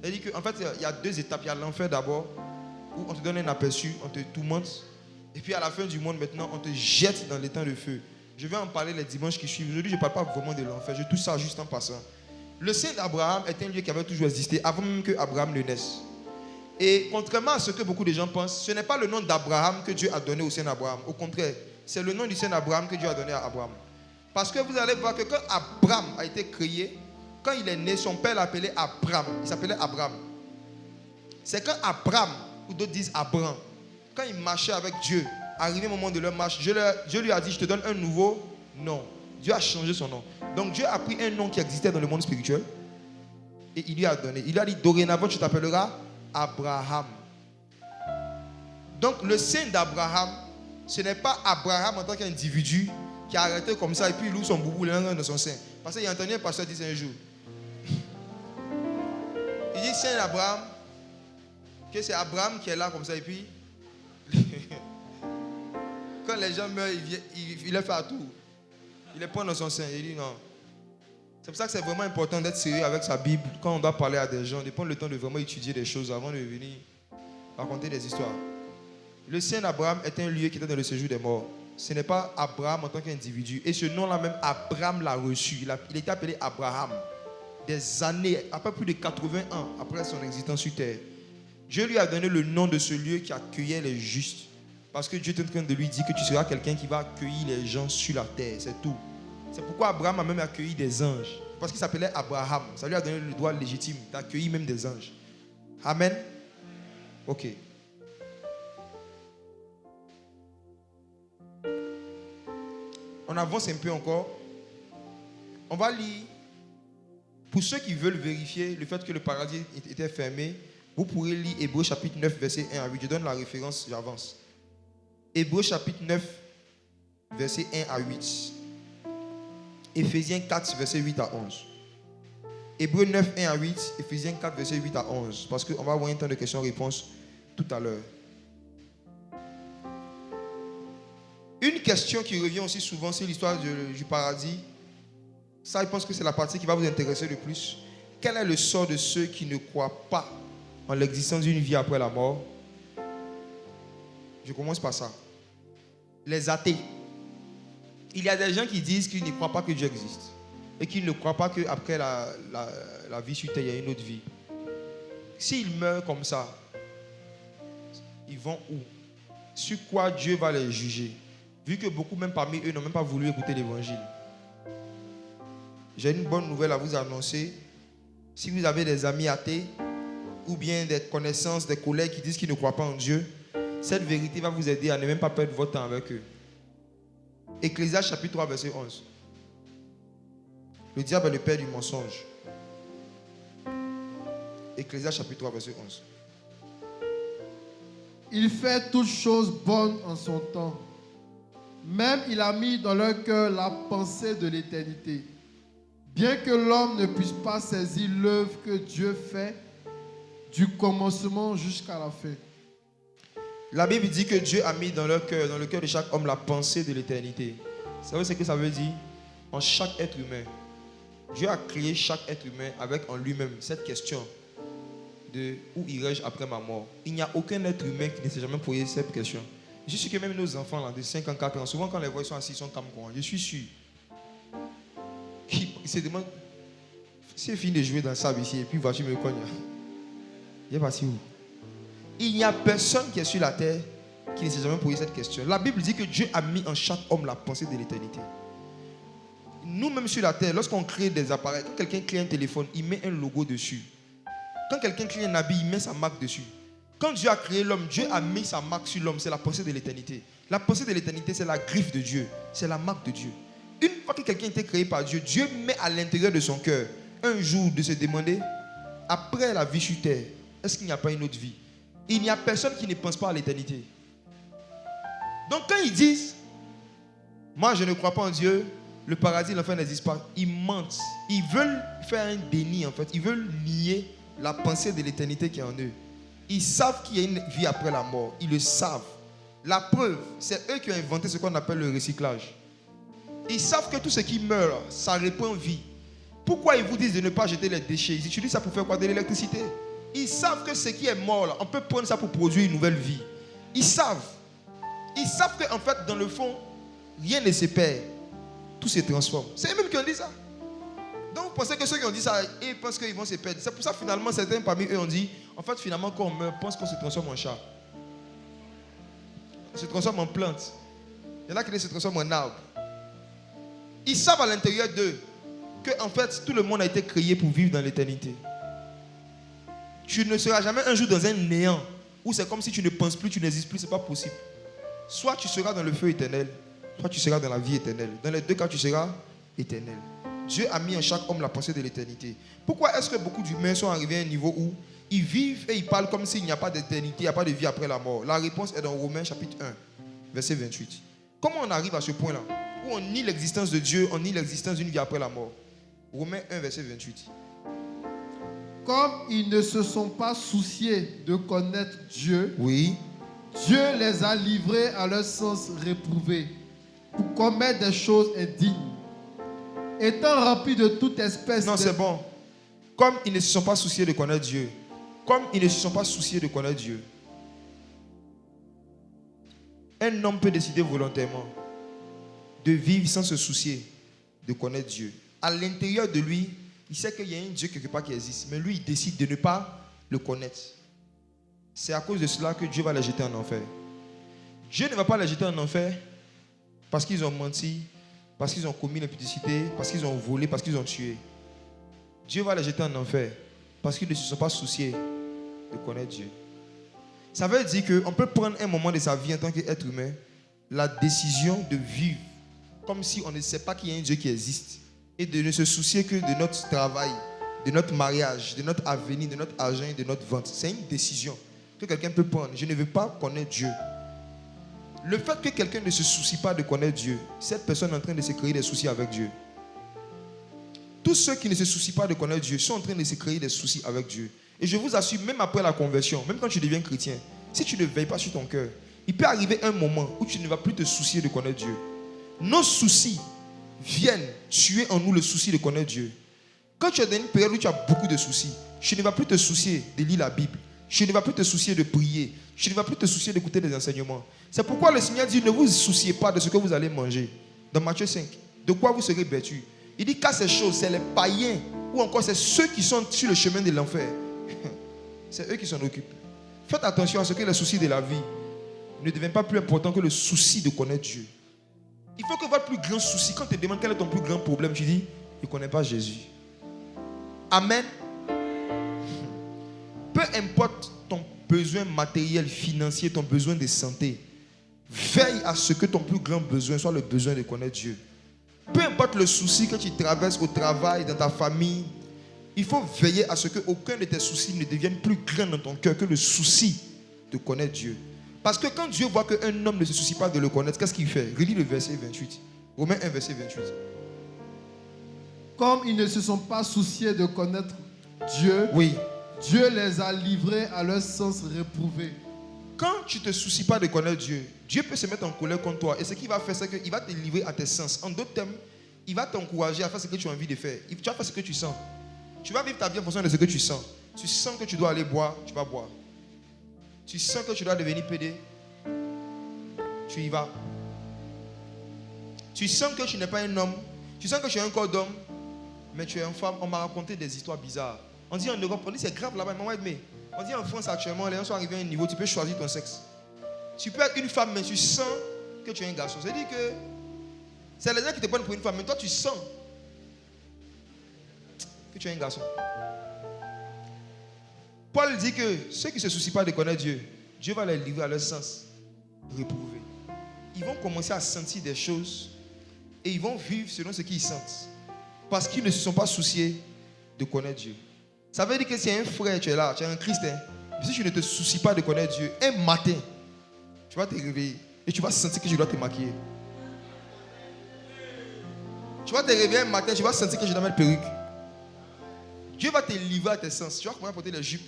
Speaker 2: C'est-à-dire qu'en fait, il y a 2 étapes. Il y a l'enfer d'abord, où on te donne un aperçu, on te tourmente. Et puis à la fin du monde, maintenant, on te jette dans l'étang de feu. Je vais en parler les dimanches qui suivent. Aujourd'hui, je ne parle pas vraiment de l'enfer. Je touche ça juste en passant. Le sein d'Abraham est un lieu qui avait toujours existé avant même que Abraham ne naisse. Et contrairement à ce que beaucoup de gens pensent, ce n'est pas le nom d'Abraham que Dieu a donné au sein d'Abraham. Au contraire, c'est le nom du sein d'Abraham que Dieu a donné à Abraham. Parce que vous allez voir que quand Abraham a été créé, quand il est né, son père l'appelait Abraham. Il s'appelait Abraham. C'est quand Abraham, ou d'autres disent Abraham, quand il marchait avec Dieu, arrivé au moment de leur marche, Dieu lui a dit, je te donne un nouveau nom. Dieu a changé son nom. Donc Dieu a pris un nom qui existait dans le monde spirituel et il lui a donné. Il lui a dit, dorénavant, tu t'appelleras Abraham. Donc le sein d'Abraham, ce n'est pas Abraham en tant qu'individu qui a arrêté comme ça et puis il ouvre son boubou dans son sein. Parce qu'il a entendu un pasteur dire un jour. Il dit, sein d'Abraham, que c'est Abraham qui est là comme ça et puis quand les gens meurent, il les fait à tout. Il les prend dans son sein. Il dit non. C'est pour ça que c'est vraiment important d'être sérieux avec sa Bible. Quand on doit parler à des gens, de prendre le temps de vraiment étudier des choses avant de venir raconter des histoires. Le sein d'Abraham est un lieu qui était dans le séjour des morts. Ce n'est pas Abraham en tant qu'individu. Et ce nom-là même, Abraham l'a reçu. Il était appelé Abraham. Des années, après plus de 80 ans après son existence sur terre. Dieu lui a donné le nom de ce lieu qui accueillait les justes. Parce que Dieu est en train de lui dire que tu seras quelqu'un qui va accueillir les gens sur la terre. C'est tout. C'est pourquoi Abraham a même accueilli des anges. Parce qu'il s'appelait Abraham. Ça lui a donné le droit légitime d'accueillir même des anges. Amen. Ok. On avance un peu encore. On va lire. Pour ceux qui veulent vérifier le fait que le paradis était fermé, vous pourrez lire Hébreux chapitre 9, verset 1 à 8. Je donne la référence, j'avance. Hébreux chapitre 9, verset 1 à 8. Éphésiens 4, verset 8 à 11. Hébreux 9, 1 à 8. Éphésiens 4, verset 8 à 11. Parce qu'on va avoir un temps de questions-réponses tout à l'heure. Une question qui revient aussi souvent, c'est l'histoire du paradis. Ça, je pense que c'est la partie qui va vous intéresser le plus. Quel est le sort de ceux qui ne croient pas en l'existence d'une vie après la mort? Je commence par ça. Les athées. Il y a des gens qui disent qu'ils ne croient pas que Dieu existe et qu'ils ne croient pas qu'après la vie sur terre, il y a une autre vie. S'ils meurent comme ça, ils vont où? Sur quoi Dieu va les juger? Vu que beaucoup, même parmi eux, n'ont même pas voulu écouter l'évangile. J'ai une bonne nouvelle à vous annoncer. Si vous avez des amis athées ou bien des connaissances, des collègues qui disent qu'ils ne croient pas en Dieu, cette vérité va vous aider à ne même pas perdre votre temps avec eux. Ecclésiaste chapitre 3, verset 11. Le diable est le père du mensonge. Ecclésiaste chapitre 3, verset 11.
Speaker 3: Il fait toutes choses bonnes en son temps. Même il a mis dans leur cœur la pensée de l'éternité. Bien que l'homme ne puisse pas saisir l'œuvre que Dieu fait du commencement jusqu'à la fin.
Speaker 2: La Bible dit que Dieu a mis dans le cœur de chaque homme la pensée de l'éternité. Vous savez ce que ça veut dire? En chaque être humain. Dieu a créé chaque être humain avec en lui-même cette question de où irai-je après ma mort? Il n'y a aucun être humain qui ne s'est jamais posé cette question. Je suis sûr que même nos enfants là, de 5 ans, 4 ans, souvent quand les voix sont assis, ils sont comme quoi. Je suis sûr. Ils se demandent si il finit de jouer dans le sable ici et puis voiture me cogne. Il est parti où? Il n'y a personne qui est sur la terre qui ne s'est jamais posé cette question. La Bible dit que Dieu a mis en chaque homme la pensée de l'éternité. Nous-mêmes sur la terre, lorsqu'on crée des appareils, quand quelqu'un crée un téléphone, il met un logo dessus. Quand quelqu'un crée un habit, il met sa marque dessus. Quand Dieu a créé l'homme, Dieu a mis sa marque sur l'homme. C'est la pensée de l'éternité. La pensée de l'éternité, c'est la griffe de Dieu. C'est la marque de Dieu. Une fois que quelqu'un était créé par Dieu, Dieu met à l'intérieur de son cœur un jour de se demander, après la vie sur terre, est-ce qu'il n'y a pas une autre vie? Il n'y a personne qui ne pense pas à l'éternité. Donc quand ils disent, moi je ne crois pas en Dieu, le paradis, l'enfer n'existe pas, ils mentent. Ils veulent faire un déni en fait. Ils veulent nier la pensée de l'éternité qui est en eux. Ils savent qu'il y a une vie après la mort. Ils le savent. La preuve, c'est eux qui ont inventé ce qu'on appelle le recyclage. Ils savent que tout ce qui meurt, ça répond vie. Pourquoi ils vous disent de ne pas jeter les déchets? Ils utilisent ça pour faire quoi? De l'électricité. Ils savent que ce qui est mort, là, on peut prendre ça pour produire une nouvelle vie. Ils savent. Ils savent qu'en fait, dans le fond, rien ne se perd. Tout se transforme. C'est eux-mêmes qui ont dit ça. Donc, vous pensez que ceux qui ont dit ça, ils pensent qu'ils vont se perdre. C'est pour ça, finalement, certains parmi eux ont dit, en fait, finalement, quand on meurt, pense qu'on se transforme en chat. On se transforme en plante. Il y en a qui se transforment en arbre. Ils savent à l'intérieur d'eux que en fait, tout le monde a été créé pour vivre dans l'éternité. Tu ne seras jamais un jour dans un néant où c'est comme si tu ne penses plus, tu n'existes plus, ce n'est pas possible. Soit tu seras dans le feu éternel, soit tu seras dans la vie éternelle. Dans les deux cas, tu seras éternel. Dieu a mis en chaque homme la pensée de l'éternité. Pourquoi est-ce que beaucoup d'humains sont arrivés à un niveau où ils vivent et ils parlent comme s'il n'y a pas d'éternité, il n'y a pas de vie après la mort? La réponse est dans Romains chapitre 1, verset 28. Comment on arrive à ce point-là, où on nie l'existence de Dieu, on nie l'existence d'une vie après la mort? Romains 1, verset 28.
Speaker 3: Comme ils ne se sont pas souciés de connaître Dieu,
Speaker 2: Oui.
Speaker 3: Dieu les a livrés à leur sens réprouvé pour commettre des choses indignes. Étant remplis de toute espèce
Speaker 2: Non,
Speaker 3: de...
Speaker 2: c'est bon. Comme ils ne se sont pas souciés de connaître Dieu. Comme ils ne se sont pas souciés de connaître Dieu. Un homme peut décider volontairement de vivre sans se soucier de connaître Dieu. À l'intérieur de lui, il sait qu'il y a un Dieu quelque part qui existe. Mais lui, il décide de ne pas le connaître. C'est à cause de cela que Dieu va les jeter en enfer. Dieu ne va pas les jeter en enfer parce qu'ils ont menti, parce qu'ils ont commis l'impudicité, parce qu'ils ont volé, parce qu'ils ont tué. Dieu va les jeter en enfer parce qu'ils ne se sont pas souciés de connaître Dieu. Ça veut dire qu'on peut prendre un moment de sa vie en tant qu'être humain, la décision de vivre comme si on ne sait pas qu'il y a un Dieu qui existe et de ne se soucier que de notre travail, de notre mariage, de notre avenir, de notre argent et de notre vente. C'est une décision que quelqu'un peut prendre. Je ne veux pas connaître Dieu. Le fait que quelqu'un ne se soucie pas de connaître Dieu, cette personne est en train de se créer des soucis avec Dieu. Tous ceux qui ne se soucient pas de connaître Dieu sont en train de se créer des soucis avec Dieu. Et je vous assure, même après la conversion, même quand tu deviens chrétien, si tu ne veilles pas sur ton cœur, il peut arriver un moment où tu ne vas plus te soucier de connaître Dieu. Nos soucis viennent tuer en nous le souci de connaître Dieu. Quand tu es dans une période où tu as beaucoup de soucis, tu ne vas plus te soucier de lire la Bible. Tu ne vas plus te soucier de prier. Tu ne vas plus te soucier d'écouter des enseignements. C'est pourquoi le Seigneur dit, ne vous souciez pas de ce que vous allez manger. Dans Matthieu 5, de quoi vous serez vêtus. Il dit qu'à ces choses, c'est les païens ou encore c'est ceux qui sont sur le chemin de l'enfer. C'est eux qui s'en occupent. Faites attention à ce que les soucis de la vie ne deviennent pas plus importants que le souci de connaître Dieu. Il faut que votre plus grand souci, quand tu te demandes quel est ton plus grand problème, tu dis, je ne connais pas Jésus. Amen. Peu importe ton besoin matériel, financier, ton besoin de santé, veille à ce que ton plus grand besoin soit le besoin de connaître Dieu. Peu importe le souci que tu traverses au travail, dans ta famille, il faut veiller à ce qu'aucun de tes soucis ne devienne plus grand dans ton cœur que le souci de connaître Dieu. Parce que quand Dieu voit qu'un homme ne se soucie pas de le connaître, qu'est-ce qu'il fait? Relis le verset 28. Romains 1, verset 28.
Speaker 3: Comme ils ne se sont pas souciés de connaître Dieu,
Speaker 2: Oui.
Speaker 3: Dieu les a livrés à leur sens réprouvé.
Speaker 2: Quand tu ne te soucies pas de connaître Dieu, Dieu peut se mettre en colère contre toi. Et ce qu'il va faire, c'est qu'il va te livrer à tes sens. En d'autres termes, il va t'encourager à faire ce que tu as envie de faire. Tu vas faire ce que tu sens. Tu vas vivre ta vie en fonction de ce que tu sens. Tu sens que tu dois aller boire, tu vas boire. Tu sens que tu dois devenir pédé, tu y vas. Tu sens que tu n'es pas un homme. Tu sens que tu es un corps d'homme, mais tu es une femme. On m'a raconté des histoires bizarres. On dit en Europe, on dit c'est grave là-bas, mais on dit en France actuellement, les gens sont arrivés à un niveau, tu peux choisir ton sexe. Tu peux être une femme, mais tu sens que tu es un garçon. C'est-à-dire que c'est les gens qui te prennent pour une femme, mais toi tu sens que tu es un garçon. Paul dit que ceux qui ne se soucient pas de connaître Dieu, Dieu va les livrer à leur sens réprouvé. Ils vont commencer à sentir des choses et ils vont vivre selon ce qu'ils sentent. Parce qu'ils ne se sont pas souciés de connaître Dieu. Ça veut dire que si un frère, tu es là, tu es un Christ, si tu ne te soucies pas de connaître Dieu, un matin, tu vas te réveiller et tu vas sentir que je dois te maquiller. Tu vas te réveiller un matin, tu vas sentir que je dois mettre perruque. Dieu va te livrer à tes sens. Tu vas commencer à porter les jupes.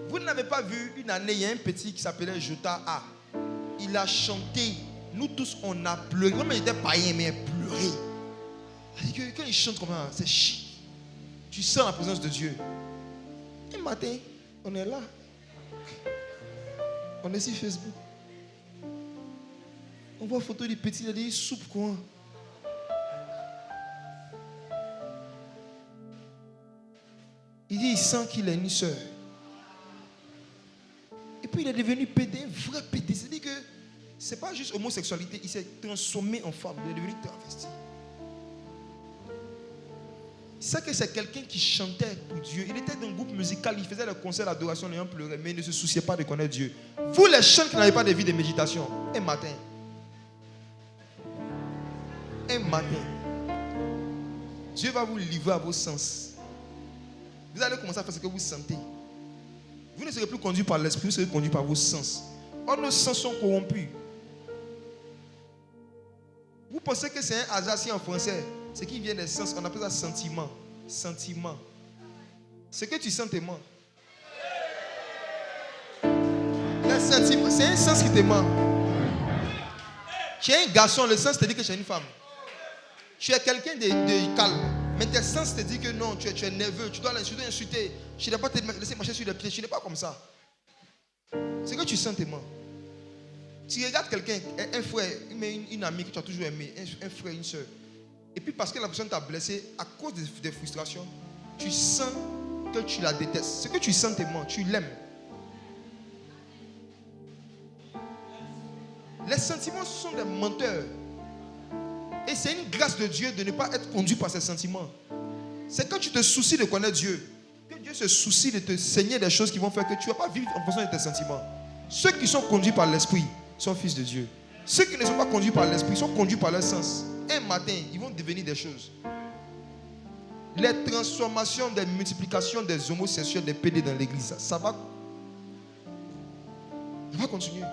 Speaker 2: Vous n'avez pas vu une année, il y a un petit qui s'appelait Jota A. Il a chanté. Nous tous, on a pleuré. Même il était païen, mais il a pleuré. C'est-à-dire que quand il chante comme ça, c'est chic. Tu sens la présence de Dieu. Un matin, on est là. On est sur Facebook. On voit photo du petit, il a dit, il soupe quoi. Il dit, il sent qu'il a une soeur. Et puis il est devenu pédé, un vrai pédé. C'est-à-dire que ce n'est pas juste homosexualité, il s'est transformé en femme, il est devenu travesti. C'est que c'est quelqu'un qui chantait pour Dieu. Il était dans un groupe musical, il faisait le concert d'adoration, les gens pleuraient, mais il ne se souciait pas de connaître Dieu. Vous les gens qui n'avez pas de vie de méditation, un matin, Dieu va vous livrer à vos sens. Vous allez commencer à faire ce que vous sentez. Vous ne serez plus conduit par l'esprit, vous serez conduit par vos sens. Or, nos sens sont corrompus. Vous pensez que c'est un hasard si en français, ce qui vient des sens, on appelle ça sentiment. Sentiment. Ce que tu sens te ment. Le sentiment, c'est un sens qui te ment. Tu es un garçon, le sens te dit que tu es une femme. Tu es quelqu'un de calme. Mais tes sens te disent que non, tu es nerveux, tu dois l'insulter. Tu ne dois pas te laisser marcher sur les pieds. Tu n'es pas comme ça. Ce que tu sens te ment. Tu regardes quelqu'un, un frère, une amie que tu as toujours aimé, un frère, une soeur. Et puis parce que la personne t'a blessé, à cause des frustrations, tu sens que tu la détestes. Ce que tu sens te ment, tu l'aimes. Les sentiments sont des menteurs. Et c'est une grâce de Dieu de ne pas être conduit par ces sentiments. C'est quand tu te soucies de connaître Dieu, que Dieu se soucie de te saigner des choses qui vont faire que tu ne vas pas vivre en fonction de tes sentiments. Ceux qui sont conduits par l'esprit sont fils de Dieu. Ceux qui ne sont pas conduits par l'esprit sont conduits par leur sens. Un matin, ils vont devenir des choses. Les transformations, des multiplications des homosexuels, des PD dans l'église, ça va continuer.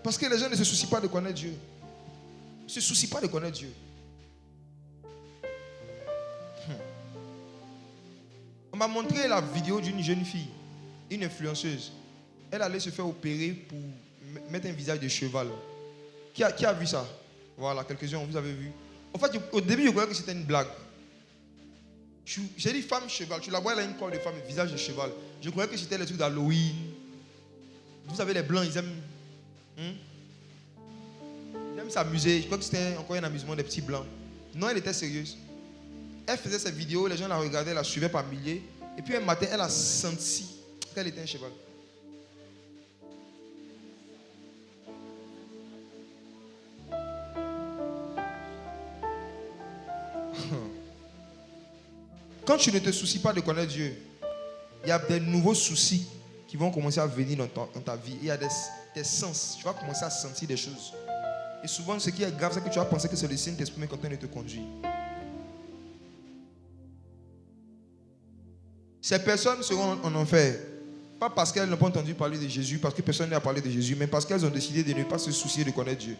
Speaker 2: Parce que les gens ne se soucient pas de connaître Dieu. Ils ne se soucient pas de connaître Dieu. On m'a montré la vidéo d'une jeune fille, une influenceuse. Elle allait se faire opérer pour mettre un visage de cheval. Qui a vu ça? Voilà, quelques-uns, vous avez vu. En fait, au début, je croyais que c'était une blague. J'ai dit femme cheval. Tu la vois, elle a une corps de femme, un visage de cheval. Je croyais que c'était les trucs d'Halloween. Vous savez, les blancs, ils aiment. Ils aiment s'amuser. Je crois que c'était encore un amusement des petits blancs. Non, elle était sérieuse. Elle faisait ses vidéos, les gens la regardaient, la suivaient par milliers. Et puis un matin, elle a senti qu'elle était un cheval. Quand tu ne te soucies pas de connaître Dieu, il y a des nouveaux soucis qui vont commencer à venir dans ta vie. Il y a des sens. Tu vas commencer à sentir des choses. Et souvent, ce qui est grave, c'est que tu vas penser que c'est le Saint-Esprit quand on te conduit. Ces personnes seront en enfer. Pas parce qu'elles n'ont pas entendu parler de Jésus, parce que personne n'a parlé de Jésus, mais parce qu'elles ont décidé de ne pas se soucier de connaître Dieu.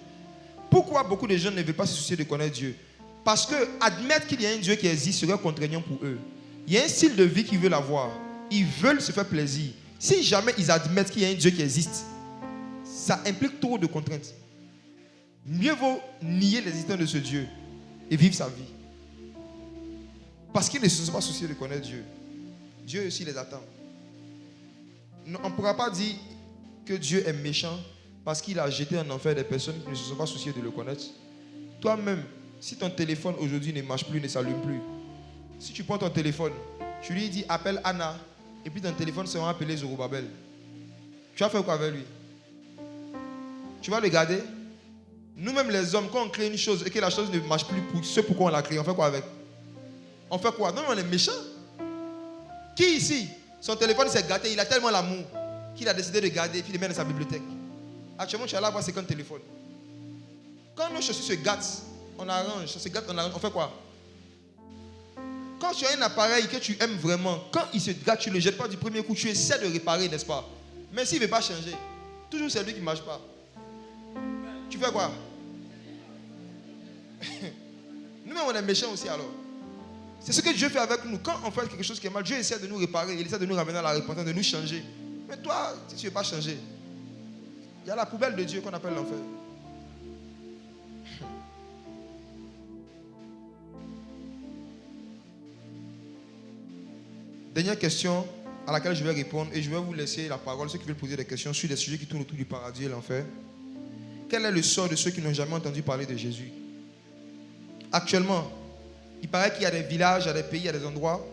Speaker 2: Pourquoi beaucoup de gens ne veulent pas se soucier de connaître Dieu? Parce que admettre qu'il y a un Dieu qui existe serait contraignant pour eux. Il y a un style de vie qu'ils veulent avoir. Ils veulent se faire plaisir. Si jamais ils admettent qu'il y a un Dieu qui existe, ça implique trop de contraintes. Mieux vaut nier l'existence de ce Dieu et vivre sa vie. Parce qu'ils ne se sont pas souciés de connaître Dieu. Dieu aussi les attend. On ne pourra pas dire que Dieu est méchant parce qu'il a jeté en enfer des personnes qui ne se sont pas souciées de le connaître. Toi-même, si ton téléphone aujourd'hui ne marche plus, ne s'allume plus, si tu prends ton téléphone, tu lui dis appelle Anna, et puis ton téléphone sera appelé Zorobabel. Tu vas faire quoi avec lui? Tu vas le garder? Nous-mêmes les hommes, quand on crée une chose et que la chose ne marche plus pour ce pourquoi on l'a créé, on fait quoi avec? On fait quoi? Non, on est méchant. Qui ici, son téléphone s'est gâté, il a tellement l'amour qu'il a décidé de garder et puis de mettre dans sa bibliothèque. Actuellement, tu es là avoir 50 téléphones. Quand nos chaussures se gâtent, on arrange, ça se gâte, on arrange, on fait quoi? Quand tu as un appareil que tu aimes vraiment, quand il se gâte, tu ne le jettes pas du premier coup, tu essaies de réparer, n'est-ce pas? Mais s'il ne veut pas changer, toujours c'est lui qui ne marche pas. Tu fais quoi? Nous-mêmes, on est méchants aussi alors. C'est ce que Dieu fait avec nous. Quand on fait quelque chose qui est mal, Dieu essaie de nous réparer, il essaie de nous ramener à la repentance, de nous changer. Mais toi, si tu ne veux pas changer, il y a la poubelle de Dieu qu'on appelle l'enfer. Dernière question à laquelle je vais répondre et je vais vous laisser la parole, ceux qui veulent poser des questions sur des sujets qui tournent autour du paradis et l'enfer. Quel est le sort de ceux qui n'ont jamais entendu parler de Jésus? Actuellement, il paraît qu'il y a des villages, il y a des pays, il y a des endroits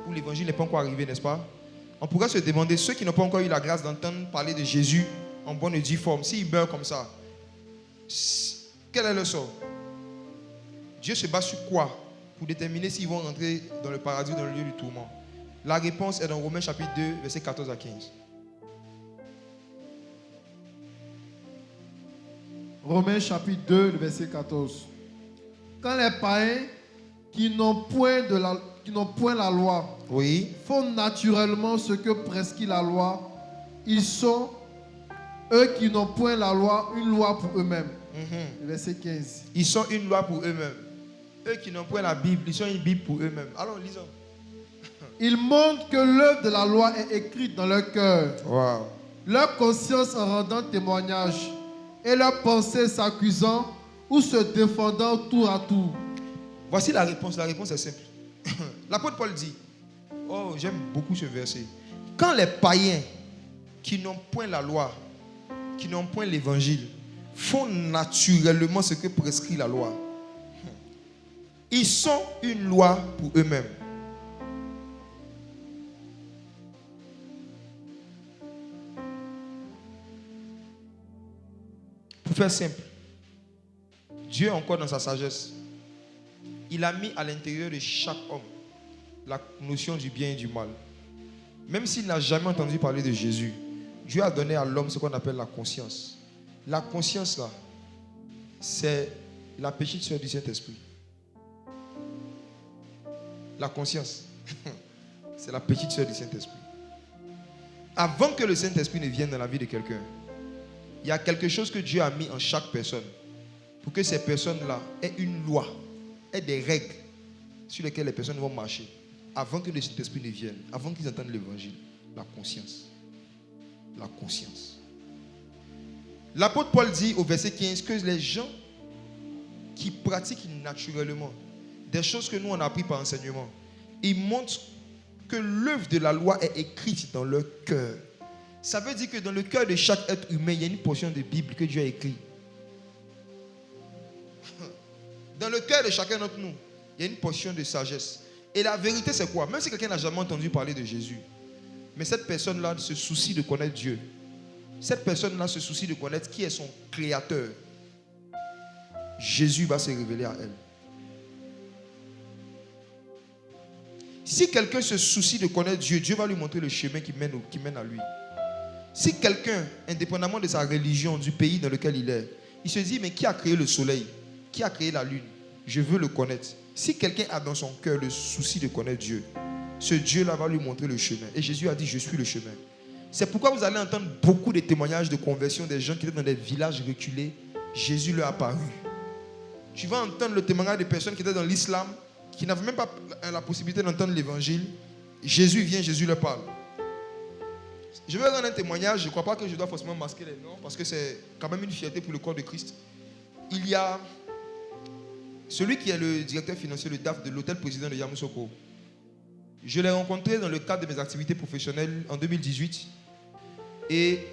Speaker 2: où l'évangile n'est pas encore arrivé, n'est-ce pas? On pourrait se demander, ceux qui n'ont pas encore eu la grâce d'entendre parler de Jésus en bonne et due forme, s'ils meurent comme ça, quel est le sort? Dieu se base sur quoi pour déterminer s'ils vont rentrer dans le paradis ou dans le lieu du tourment? La réponse est dans Romains chapitre 2, versets 14 à 15.
Speaker 3: Romains chapitre 2, le verset 14. Quand les païens qui n'ont point la loi
Speaker 2: Oui.
Speaker 3: font naturellement ce que prescrit la loi, ils sont, eux qui n'ont point la loi, une loi pour eux-mêmes. Le verset 15.
Speaker 2: Ils sont une loi pour eux-mêmes. Eux qui n'ont point la Bible, ils sont une Bible pour eux-mêmes. Alors, lisons.
Speaker 3: Ils montrent que l'œuvre de la loi est écrite dans leur cœur.
Speaker 2: Wow.
Speaker 3: Leur conscience en rendant témoignage et leur pensée s'accusant ou se défendant tour à tour.
Speaker 2: Voici la réponse. La réponse est simple. L'apôtre Paul dit, oh, j'aime beaucoup ce verset. Quand les païens qui n'ont point la loi, qui n'ont point l'évangile, font naturellement ce que prescrit la loi, ils sont une loi pour eux-mêmes. Pour faire simple, Dieu encore dans sa sagesse, il a mis à l'intérieur de chaque homme la notion du bien et du mal. Même s'il n'a jamais entendu parler de Jésus, Dieu a donné à l'homme ce qu'on appelle la conscience. La conscience là, c'est la petite sœur du Saint-Esprit. La conscience, c'est la petite sœur du Saint-Esprit. Avant que le Saint-Esprit ne vienne dans la vie de quelqu'un, il y a quelque chose que Dieu a mis en chaque personne pour que ces personnes-là aient une loi, aient des règles sur lesquelles les personnes vont marcher avant que le Saint-Esprit ne vienne, avant qu'ils entendent l'évangile. La conscience. La conscience. L'apôtre Paul dit au verset 15 que les gens qui pratiquent naturellement des choses que nous on a appris par enseignement, ils montrent que l'œuvre de la loi est écrite dans leur cœur. Ça veut dire que dans le cœur de chaque être humain, il y a une portion de Bible que Dieu a écrite. Dans le cœur de chacun d'entre nous, il y a une portion de sagesse. Et la vérité, c'est quoi? Même si quelqu'un n'a jamais entendu parler de Jésus, mais cette personne-là se soucie de connaître Dieu. Cette personne-là se soucie de connaître qui est son créateur. Jésus va se révéler à elle. Si quelqu'un se soucie de connaître Dieu, Dieu va lui montrer le chemin qui mène à lui. Si quelqu'un, indépendamment de sa religion, du pays dans lequel il est, il se dit, mais qui a créé le soleil? Qui a créé la lune? Je veux le connaître. Si quelqu'un a dans son cœur le souci de connaître Dieu, ce Dieu-là va lui montrer le chemin. Et Jésus a dit, je suis le chemin. C'est pourquoi vous allez entendre beaucoup de témoignages de conversion des gens qui étaient dans des villages reculés. Jésus leur a apparu. Tu vas entendre le témoignage des personnes qui étaient dans l'islam, qui n'avaient même pas la possibilité d'entendre l'évangile. Jésus vient, Jésus leur parle. Je vais rendre un témoignage, je ne crois pas que je dois forcément masquer les noms, parce que c'est quand même une fierté pour le corps de Christ. Il y a celui qui est le directeur financier, le DAF de l'hôtel président de Yamoussoukro. Je l'ai rencontré dans le cadre de mes activités professionnelles en 2018. Et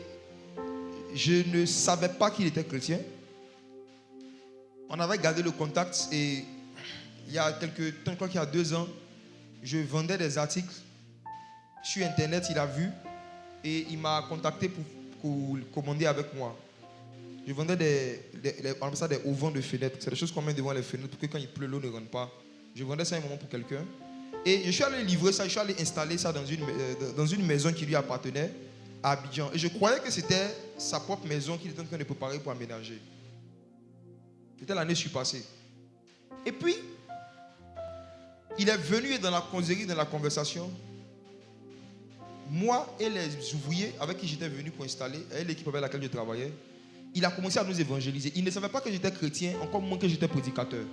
Speaker 2: je ne savais pas qu'il était chrétien. On avait gardé le contact et il y a quelques temps, je crois qu'il y a 2 ans, je vendais des articles sur Internet, il a vu et il m'a contacté pour commander avec moi. Je vendais des auvents de fenêtres. C'est des choses qu'on met devant les fenêtres pour que quand il pleut, l'eau ne rentre pas. Je vendais ça un moment pour quelqu'un. Et je suis allé livrer ça, je suis allé installer ça dans une maison qui lui appartenait à Abidjan. Et je croyais que c'était sa propre maison qu'il était en train de préparer pour aménager. C'était l'année surpassée. Et puis, il est venu dans la causerie, dans la conversation. Moi et les ouvriers avec qui j'étais venu pour installer, et l'équipe avec laquelle je travaillais, il a commencé à nous évangéliser. Il ne savait pas que j'étais chrétien, encore moins que j'étais prédicateur.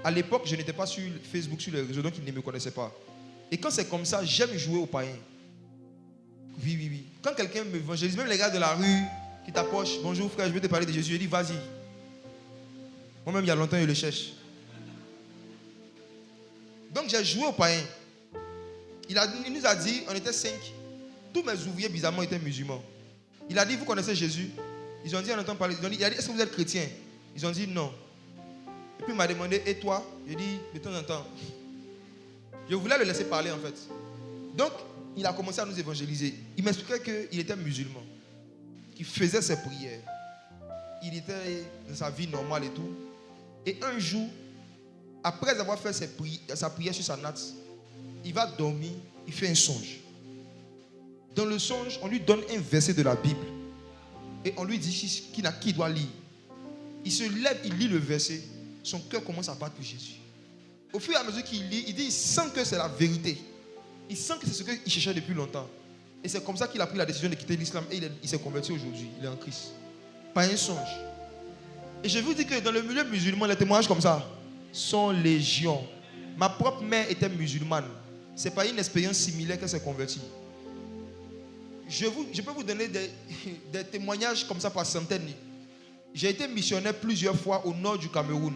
Speaker 2: À l'époque, je n'étais pas sur Facebook, sur les réseaux, donc il ne me connaissait pas. Et quand c'est comme ça, j'aime jouer aux païens. Oui. Quand quelqu'un m'évangélise, même les gars de la rue qui t'approchent, bonjour frère, je veux te parler de Jésus, je dis vas-y. Moi-même, il y a longtemps, je le cherche. Donc j'ai joué aux païens. Il nous a dit, on était 5. Tous mes ouvriers, bizarrement, étaient musulmans. Il a dit, vous connaissez Jésus? Ils ont dit, on entend parler. Il a dit, est-ce que vous êtes chrétien? Ils ont dit non. Et puis il m'a demandé, et toi? Je dis, de temps en temps. Je voulais le laisser parler en fait. Donc, il a commencé à nous évangéliser. Il m'expliquait qu'il était musulman, qu'il faisait ses prières. Il était dans sa vie normale et tout. Et un jour, après avoir fait sa prière sur sa natte, il va dormir, il fait un songe. Dans le songe, on lui donne un verset de la Bible. Et on lui dit qui doit lire. Il se lève, il lit le verset. Son cœur commence à battre pour Jésus. Au fur et à mesure qu'il lit, il sent que c'est la vérité. Il sent que c'est ce qu'il cherchait depuis longtemps. Et c'est comme ça qu'il a pris la décision de quitter l'islam. Et il s'est converti aujourd'hui. Il est en Christ. Par un songe. Et je vous dis que dans le milieu musulman, les témoignages comme ça sont légion. Ma propre mère était musulmane. Ce n'est pas une expérience similaire qu'elle s'est convertie. Je peux vous donner des témoignages comme ça par centaines. J'ai été missionnaire plusieurs fois au nord du Cameroun,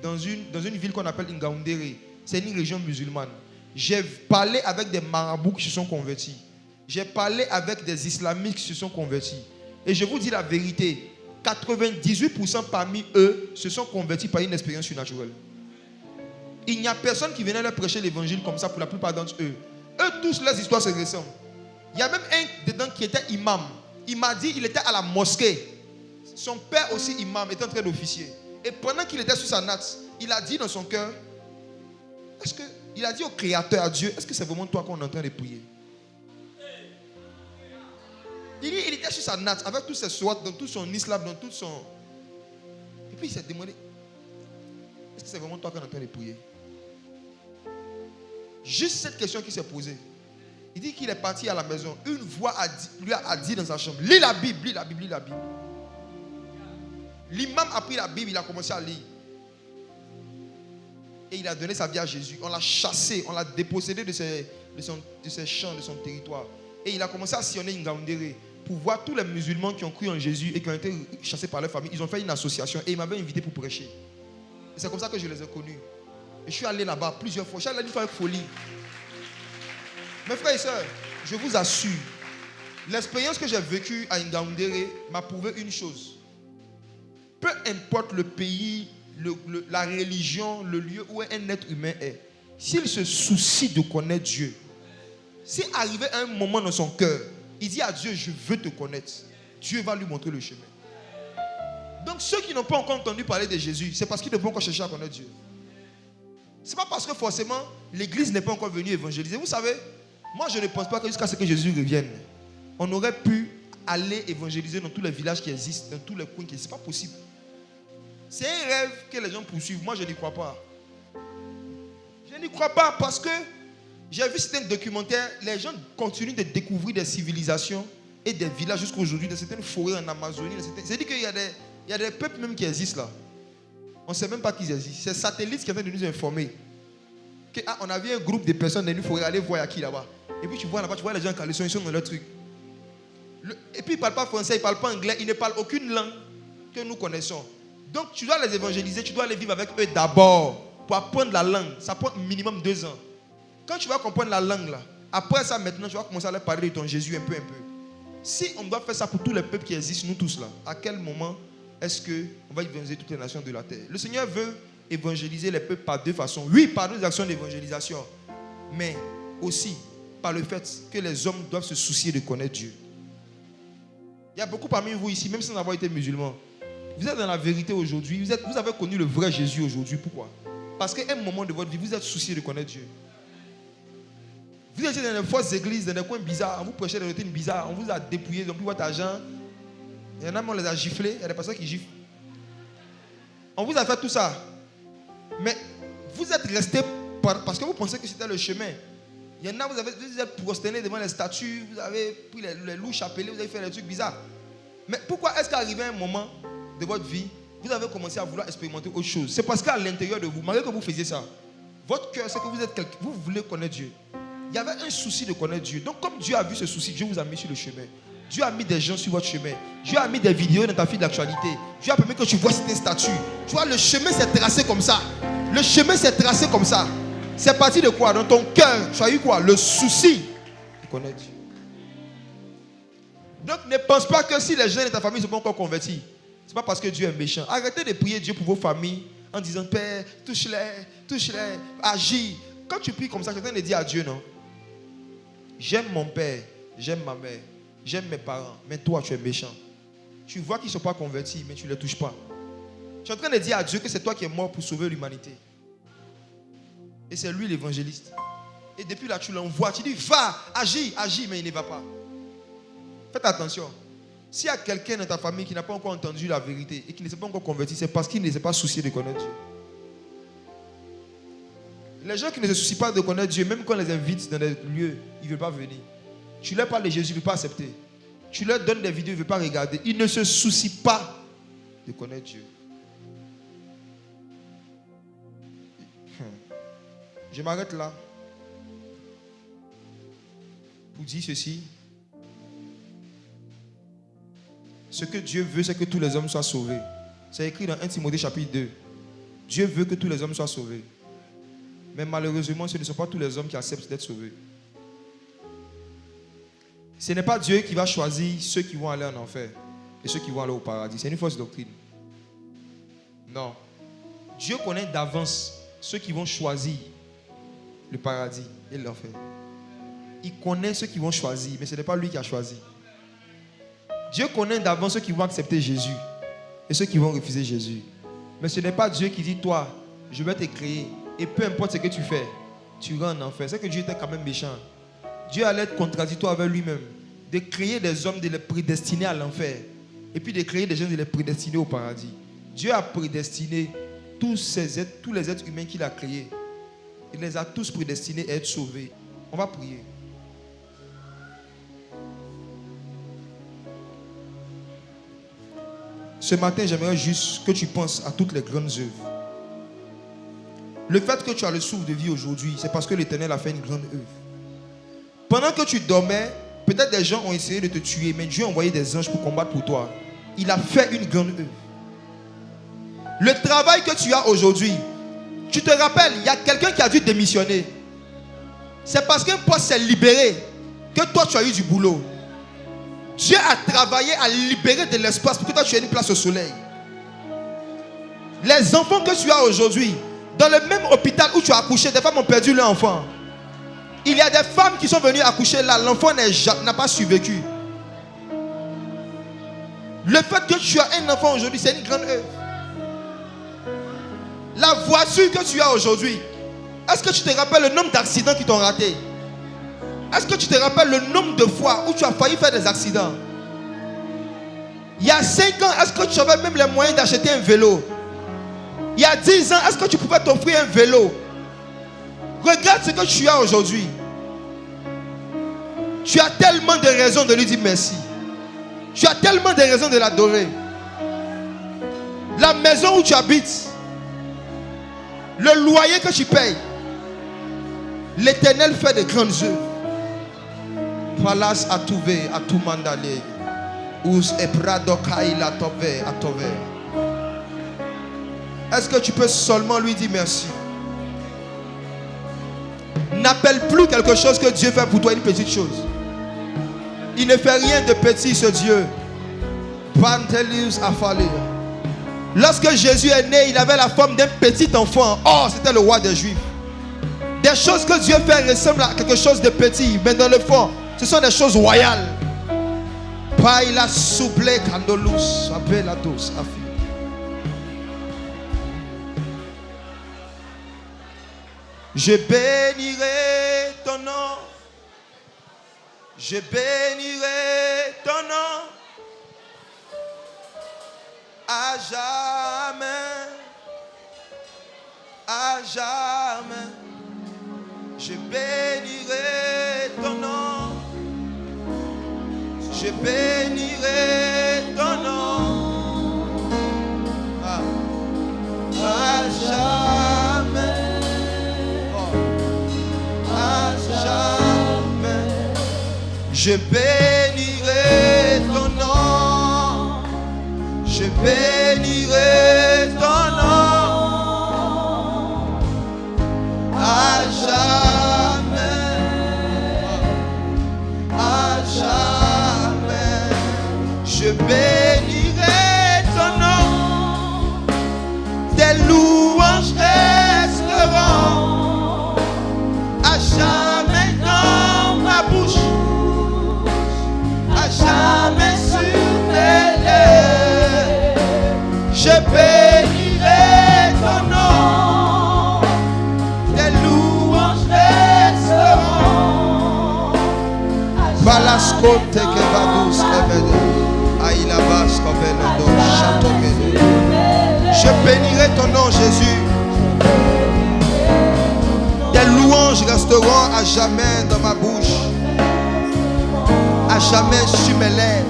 Speaker 2: dans une ville qu'on appelle Ngaoundéré. C'est une région musulmane. J'ai parlé avec des marabouts qui se sont convertis. J'ai parlé avec des islamistes qui se sont convertis. Et je vous dis la vérité, 98% parmi eux se sont convertis par une expérience surnaturelle. Il n'y a personne qui venait leur prêcher l'évangile comme ça pour la plupart d'entre eux. Eux tous, leurs histoires se ressemblent. Il y a même un dedans qui était imam. Il m'a dit qu'il était à la mosquée. Son père aussi imam était en train d'officier. Et pendant qu'il était sur sa natte, il a dit dans son cœur, il a dit au Créateur, à Dieu, est-ce que c'est vraiment toi qu'on est en train de prier? Il était sur sa natte avec tous ses soirs, dans tout son islam, dans tout son... Et puis il s'est demandé, est-ce que c'est vraiment toi qu'on est en train de prier? Juste cette question qui s'est posée. Il dit qu'il est parti à la maison. Une voix lui a dit dans sa chambre, lis la Bible, lis la Bible, lis la Bible. L'imam a pris la Bible, il a commencé à lire. Et il a donné sa vie à Jésus. On l'a chassé, on l'a dépossédé de ses champs, de son territoire. Et il a commencé à sillonner Ngaoundéré pour voir tous les musulmans qui ont cru en Jésus et qui ont été chassés par leur famille. Ils ont fait une association et ils m'avaient invité pour prêcher. Et c'est comme ça que je les ai connus. Et je suis allé là-bas plusieurs fois. Je suis allé une fois avec folie. Mes frères et sœurs, je vous assure, l'expérience que j'ai vécue à Ngaoundéré m'a prouvé une chose. Peu importe le pays, la religion, le lieu où un être humain est, s'il se soucie de connaître Dieu, s'il arrivait à un moment dans son cœur, il dit à Dieu, je veux te connaître, Dieu va lui montrer le chemin. Donc ceux qui n'ont pas encore entendu parler de Jésus, c'est parce qu'ils ne vont encore chercher à connaître Dieu. Ce n'est pas parce que forcément l'église n'est pas encore venue évangéliser. Vous savez, moi je ne pense pas que jusqu'à ce que Jésus revienne, on aurait pu aller évangéliser dans tous les villages qui existent, dans tous les coins qui existent. Ce n'est pas possible. C'est un rêve que les gens poursuivent. Moi je n'y crois pas. Je n'y crois pas parce que j'ai vu certains documentaires, les gens continuent de découvrir des civilisations et des villages jusqu'à aujourd'hui, dans certaines forêts en Amazonie. C'est-à-dire qu'il y a des peuples même qui existent là. On ne sait même pas qu'ils existent. C'est Satellite qui est en train de nous informer. On a vu un groupe de personnes dans une forêt, aller voir qui là-bas. Et puis tu vois là-bas, tu vois les gens en caleçon, ils sont dans leur truc. Et puis ils ne parlent pas français, ils ne parlent pas anglais, ils ne parlent aucune langue que nous connaissons. Donc tu dois les évangéliser, tu dois aller vivre avec eux d'abord pour apprendre la langue. Ça prend minimum 2 ans. Quand tu vas comprendre la langue là, après ça maintenant, tu vas commencer à leur parler de ton Jésus un peu. Si on doit faire ça pour tous les peuples qui existent, nous tous là, à quel moment est-ce qu'on va évangéliser toutes les nations de la terre? Le Seigneur veut évangéliser les peuples par 2 façons. Oui, par 2 actions d'évangélisation, mais aussi par le fait que les hommes doivent se soucier de connaître Dieu. Il y a beaucoup parmi vous ici, même sans avoir été musulmans, vous êtes dans la vérité aujourd'hui, vous avez connu le vrai Jésus aujourd'hui. Pourquoi? Parce qu'à un moment de votre vie, vous êtes soucié de connaître Dieu. Vous étiez dans les fausses églises, dans des coins bizarres, on vous prêchait des routines bizarres, on vous a dépouillé, ils n'ont plus votre argent. Il y en a, on les a giflés, il y a des personnes qui giflent. On vous a fait tout ça. Mais vous êtes restés parce que vous pensez que c'était le chemin. Il y en a, vous êtes prosterné devant les statues, vous avez pris les loups chapelés, vous avez fait des trucs bizarres. Mais pourquoi est-ce qu'arrivé un moment de votre vie, vous avez commencé à vouloir expérimenter autre chose? C'est parce qu'à l'intérieur de vous, malgré que vous faisiez ça, votre cœur, c'est que vous êtes quelqu'un, vous voulez connaître Dieu. Il y avait un souci de connaître Dieu. Donc comme Dieu a vu ce souci, Dieu vous a mis sur le chemin. Dieu a mis des gens sur votre chemin. Dieu a mis des vidéos dans ta file d'actualité. Dieu a permis que tu vois certains statuts. Tu vois, le chemin s'est tracé comme ça. Le chemin s'est tracé comme ça. C'est parti de quoi? Dans ton cœur, tu as eu quoi? Le souci de connaître Dieu. Donc ne pense pas que si les gens de ta famille ne sont pas encore convertis, ce n'est pas parce que Dieu est méchant. Arrêtez de prier Dieu pour vos familles en disant, Père, touche-les, agis. Quand tu pries comme ça, tu es en train de dire à Dieu, non? J'aime mon père, j'aime ma mère, j'aime mes parents, mais toi tu es méchant. Tu vois qu'ils ne sont pas convertis, mais tu ne les touches pas. Tu es en train de dire à Dieu que c'est toi qui es mort pour sauver l'humanité. Et c'est lui l'évangéliste. Et depuis là, tu l'envoies, tu dis, va, agis, mais il ne va pas. Faites attention. S'il y a quelqu'un dans ta famille qui n'a pas encore entendu la vérité et qui ne s'est pas encore converti, c'est parce qu'il ne s'est pas soucié de connaître Dieu. Les gens qui ne se soucient pas de connaître Dieu, même quand on les invite dans des lieux, ils ne veulent pas venir. Tu leur parles de Jésus, ils ne veulent pas accepter. Tu leur donnes des vidéos, ils ne veulent pas regarder. Ils ne se soucient pas de connaître Dieu. Je m'arrête là pour dire ceci. Ce que Dieu veut, c'est que tous les hommes soient sauvés. C'est écrit dans 1 Timothée chapitre 2. Dieu veut que tous les hommes soient sauvés. Mais malheureusement, ce ne sont pas tous les hommes qui acceptent d'être sauvés. Ce n'est pas Dieu qui va choisir ceux qui vont aller en enfer et ceux qui vont aller au paradis. C'est une fausse doctrine. Non. Dieu connaît d'avance ceux qui vont choisir le paradis et l'enfer. Il connaît ceux qui vont choisir, mais ce n'est pas lui qui a choisi. Dieu connaît d'avance ceux qui vont accepter Jésus et ceux qui vont refuser Jésus. Mais ce n'est pas Dieu qui dit, toi, je vais te créer et peu importe ce que tu fais, tu rentres en enfer. C'est que Dieu était quand même méchant. Dieu allait être contradictoire avec lui-même. De créer des hommes, de les prédestiner à l'enfer. Et puis de créer des gens, de les prédestiner au paradis. Dieu a prédestiné tous les êtres humains qu'il a créés. Il les a tous prédestinés à être sauvés. On va prier. Ce matin, j'aimerais juste que tu penses à toutes les grandes œuvres. Le fait que tu as le souffle de vie aujourd'hui, c'est parce que l'Éternel a fait une grande œuvre. Pendant que tu dormais, peut-être des gens ont essayé de te tuer, mais Dieu a envoyé des anges pour combattre pour toi. Il a fait une grande œuvre. Le travail que tu as aujourd'hui, tu te rappelles, il y a quelqu'un qui a dû démissionner. C'est parce qu'un poste s'est libéré que toi tu as eu du boulot. Dieu a travaillé à libérer de l'espace pour que toi tu aies une place au soleil. Les enfants que tu as aujourd'hui, dans le même hôpital où tu as accouché, des femmes ont perdu leur enfant. Il y a des femmes qui sont venues accoucher là, l'enfant n'a pas survécu. Le fait que tu as un enfant aujourd'hui, c'est une grande œuvre. La voiture que tu as aujourd'hui, est-ce que tu te rappelles le nombre d'accidents qui t'ont raté? Est-ce que tu te rappelles le nombre de fois où tu as failli faire des accidents? Il y a 5 ans, est-ce que tu avais même les moyens d'acheter un vélo? Il y a 10 ans, est-ce que tu pouvais t'offrir un vélo? Regarde ce que tu as aujourd'hui. Tu as tellement de raisons de lui dire merci. Tu as tellement de raisons de l'adorer. La maison où tu habites, le loyer que tu payes, l'Éternel fait de grandes œuvres. Palas a trouvé, a tout mandalé. Us e prado kaila tove a tove. Est-ce que tu peux seulement lui dire merci? N'appelle plus quelque chose que Dieu fait pour toi une petite chose. Il ne fait rien de petit, ce Dieu. Pantelius a fallu. Lorsque Jésus est né, il avait la forme d'un petit enfant. Oh, c'était le roi des Juifs. Des choses que Dieu fait ressemblent à quelque chose de petit, mais dans le fond, ce sont des choses royales. Paila souple candolus, apelados, afi. Je bénirai ton nom. Je bénirai ton nom. À jamais. À jamais. Je bénirai ton nom. Je bénirai ton nom. À jamais. À jamais. Je bénirai ton nom. Je bénirai ton nom. À jamais. À jamais. Je bénirai ton nom. Tes louanges resteront à jamais dans ma bouche, à jamais sur mes lèvres. Je bénirai ton nom. Tes louanges Balasco Tekevadus Evede. Aïlabas Kovelendo Chateauguede. Je bénirai ton nom, Jésus. Tes louanges resteront à jamais dans ma bouche, à jamais sur mes lèvres.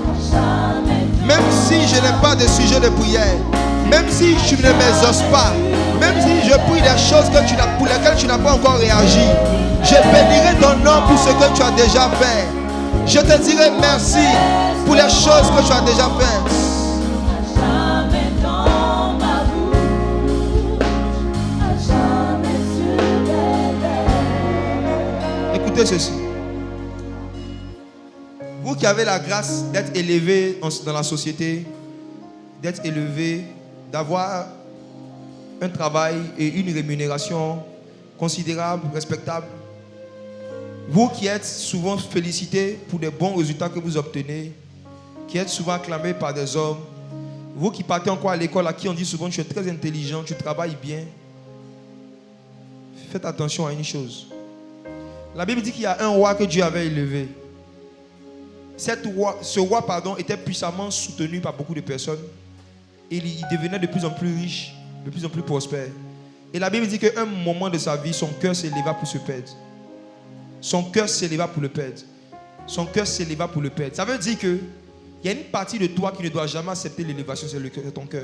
Speaker 2: Même si je n'ai pas de sujet de prière, même si tu ne m'exauces pas, même si je prie des choses pour lesquelles tu n'as pas encore réagi, je bénirai ton nom pour ce que tu as déjà fait. Je te dirai merci pour les choses que tu as déjà faites. Écoutez ceci. Vous qui avez la grâce d'être élevé dans la société, d'être élevé, d'avoir un travail et une rémunération considérable, respectable. Vous qui êtes souvent félicités pour des bons résultats que vous obtenez, qui êtes souvent acclamés par des hommes, vous qui partez encore à l'école, à qui on dit souvent tu es très intelligent, tu travailles bien, faites attention à une chose. La Bible dit qu'il y a un roi que Dieu avait élevé. Ce roi était puissamment soutenu par beaucoup de personnes. Et il devenait de plus en plus riche, de plus en plus prospère. Et la Bible dit qu'à un moment de sa vie, son cœur s'éleva pour se perdre. Son cœur s'éleva pour le perdre. Son cœur s'éleva pour le perdre. Ça veut dire qu'il y a une partie de toi qui ne doit jamais accepter l'élévation, c'est ton cœur.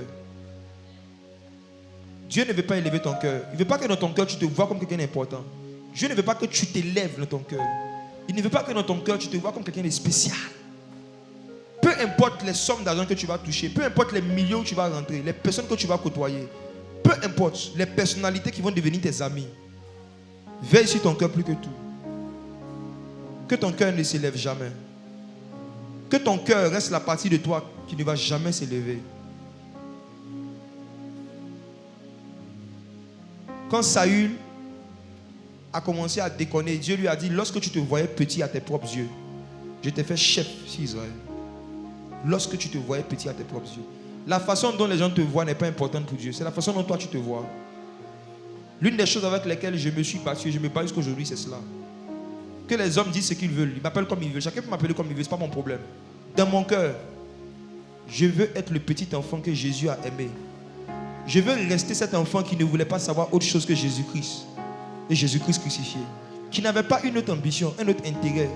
Speaker 2: Dieu ne veut pas élever ton cœur. Il ne veut pas que dans ton cœur, tu te vois comme quelqu'un d'important. Dieu ne veut pas que tu t'élèves dans ton cœur. Il ne veut pas que dans ton cœur, tu te vois comme quelqu'un de spécial. Peu importe les sommes d'argent que tu vas toucher, peu importe les millions où tu vas rentrer, les personnes que tu vas côtoyer, peu importe les personnalités qui vont devenir tes amis, veille sur ton cœur plus que tout. Que ton cœur ne s'élève jamais. Que ton cœur reste la partie de toi qui ne va jamais s'élever. Quand Saül a commencé à déconner, Dieu lui a dit, lorsque tu te voyais petit à tes propres yeux, je t'ai fait chef sur Israël. Lorsque tu te voyais petit à tes propres yeux. La façon dont les gens te voient n'est pas importante pour Dieu. C'est la façon dont toi tu te vois. L'une des choses avec lesquelles je me suis battu, je me bats jusqu'aujourd'hui, c'est cela. Que les hommes disent ce qu'ils veulent. Ils m'appellent comme ils veulent. Chacun peut m'appeler comme il veut. Ce n'est pas mon problème. Dans mon cœur, je veux être le petit enfant que Jésus a aimé. Je veux rester cet enfant qui ne voulait pas savoir autre chose que Jésus-Christ. Et Jésus-Christ crucifié. Qui n'avait pas une autre ambition, un autre intérêt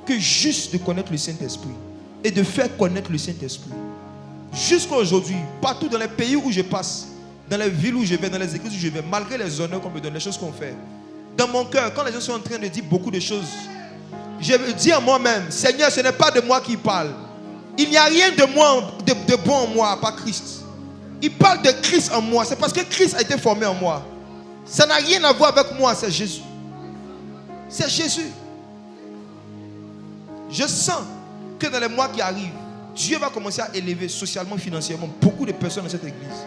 Speaker 2: que juste de connaître le Saint-Esprit. Et de faire connaître le Saint-Esprit. Jusqu'à aujourd'hui, partout dans les pays où je passe, dans les villes où je vais, dans les églises où je vais, malgré les honneurs qu'on me donne, les choses qu'on fait, dans mon cœur, quand les gens sont en train de dire beaucoup de choses, je me dis à moi-même, Seigneur, ce n'est pas de moi qui parle. Il n'y a rien de moi, de bon en moi, pas Christ. Il parle de Christ en moi. C'est parce que Christ a été formé en moi. Ça n'a rien à voir avec moi, c'est Jésus. C'est Jésus. Je sens que dans les mois qui arrivent, Dieu va commencer à élever socialement, financièrement beaucoup de personnes dans cette église.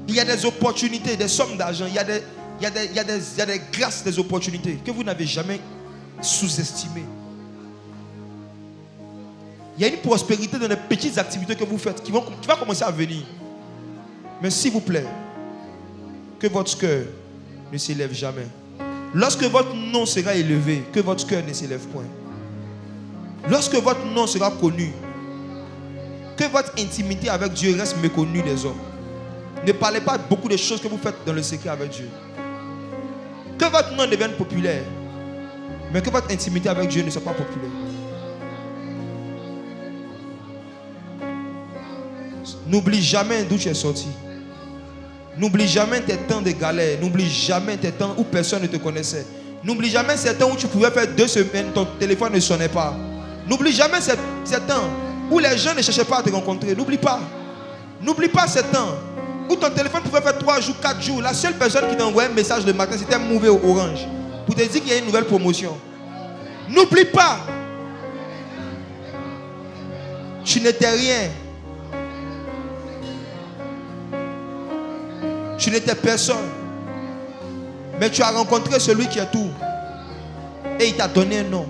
Speaker 2: Il y a des opportunités, des sommes d'argent, il y a des grâces, des opportunités que vous n'avez jamais sous-estimées. Il y a une prospérité dans les petites activités que vous faites qui va commencer à venir. Mais s'il vous plaît, que votre cœur ne s'élève jamais. Lorsque votre nom sera élevé, que votre cœur ne s'élève point. Lorsque votre nom sera connu, que votre intimité avec Dieu reste méconnue des hommes. Ne parlez pas beaucoup de choses que vous faites dans le secret avec Dieu. Que votre nom devienne populaire, mais que votre intimité avec Dieu ne soit pas populaire. N'oublie jamais d'où tu es sorti. N'oublie jamais tes temps de galère. N'oublie jamais tes temps où personne ne te connaissait. N'oublie jamais ces temps où tu pouvais faire 2 semaines, ton téléphone ne sonnait pas. N'oublie jamais ces temps où les gens ne cherchaient pas à te rencontrer. N'oublie pas. N'oublie pas ces temps où ton téléphone pouvait faire 3 jours, 4 jours. La seule personne qui t'envoyait un message le matin, c'était Mouvé ou Orange pour te dire qu'il y a une nouvelle promotion. N'oublie pas. Tu n'étais rien. Tu n'étais personne. Mais tu as rencontré celui qui est tout. Et il t'a donné un nom.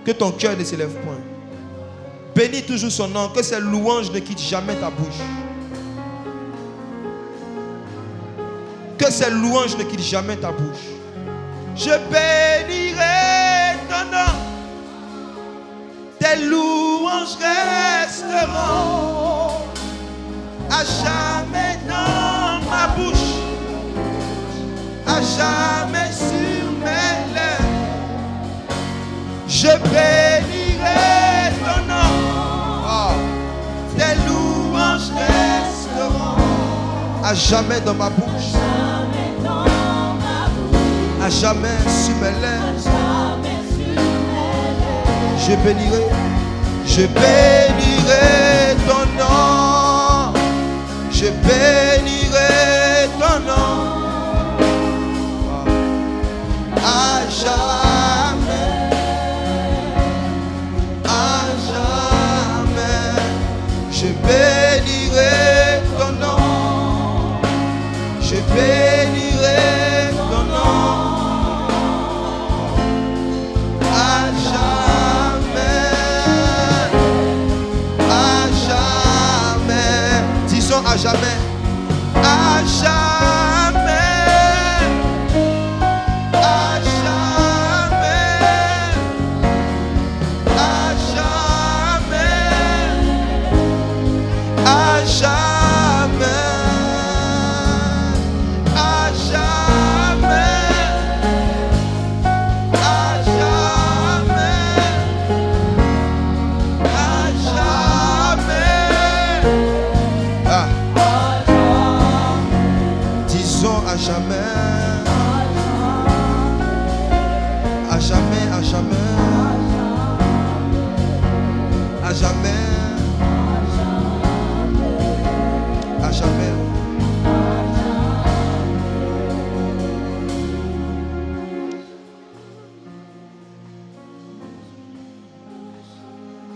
Speaker 2: Que ton cœur ne s'élève point. Bénis toujours son nom. Que ses louanges ne quittent jamais ta bouche. Que ses louanges ne quittent jamais ta bouche. Je bénirai ton nom. Tes louanges resteront à jamais dans ma bouche, à jamais sur mes lèvres. Je bénirai ton nom. Oh. Tes louanges resteront à jamais dans ma bouche, à jamais sur mes lèvres. Je bénirai ton nom. Je bénirai ton nom. À jamais, à jamais. Je bénirai ton nom. Je bénirai ton nom. À jamais, à jamais. Disons à jamais, à jamais, à jamais, à jamais, à jamais. À jamais, à jamais, à jamais, à jamais, à jamais.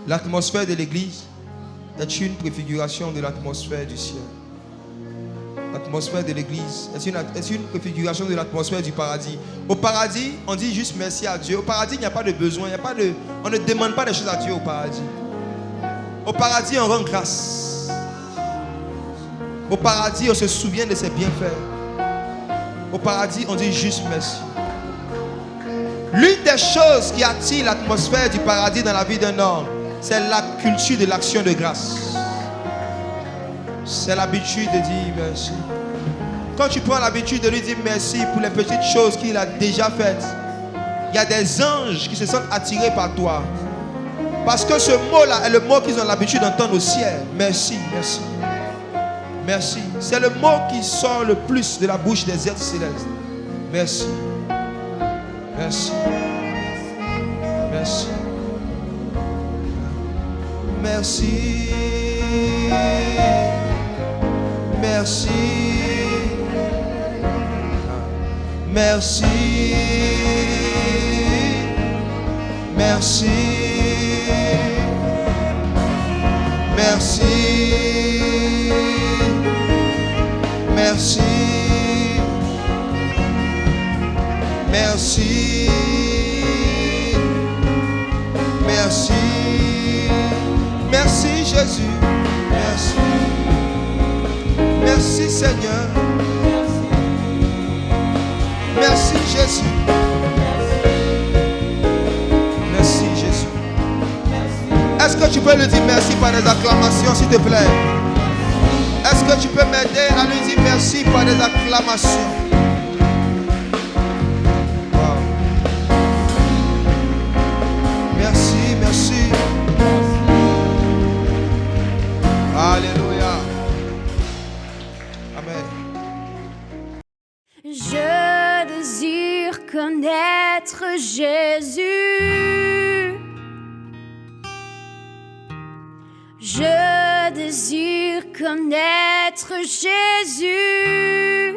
Speaker 2: L'atmosphère de l'église est une préfiguration de l'atmosphère du ciel. L'atmosphère de l'église est une préfiguration de l'atmosphère du paradis. Au paradis, on dit juste merci à Dieu. Au paradis, il n'y a pas de besoin, on ne demande pas des choses à Dieu au paradis. Au paradis, on rend grâce. Au paradis, on se souvient de ses bienfaits. Au paradis, on dit juste merci. L'une des choses qui attire l'atmosphère du paradis dans la vie d'un homme, c'est la culture de l'action de grâce. C'est l'habitude de dire merci. Quand tu prends l'habitude de lui dire merci pour les petites choses qu'il a déjà faites, il y a des anges qui se sentent attirés par toi. Parce que ce mot-là est le mot qu'ils ont l'habitude d'entendre au ciel. Merci, merci. Merci. C'est le mot qui sort le plus de la bouche des êtres célestes. Merci. Merci. Merci. Merci. Merci. Merci. Merci. Merci. Merci. Merci. Merci. Merci Jésus. Merci. Merci Seigneur. Merci Jésus. Merci Jésus. Est-ce que tu peux lui dire merci par des acclamations, s'il te plaît? Est-ce que tu peux m'aider à lui dire merci par des acclamations? Wow. Merci, merci. Alléluia. Amen.
Speaker 4: Je désire connaître Jésus. Je désire connaître Jésus.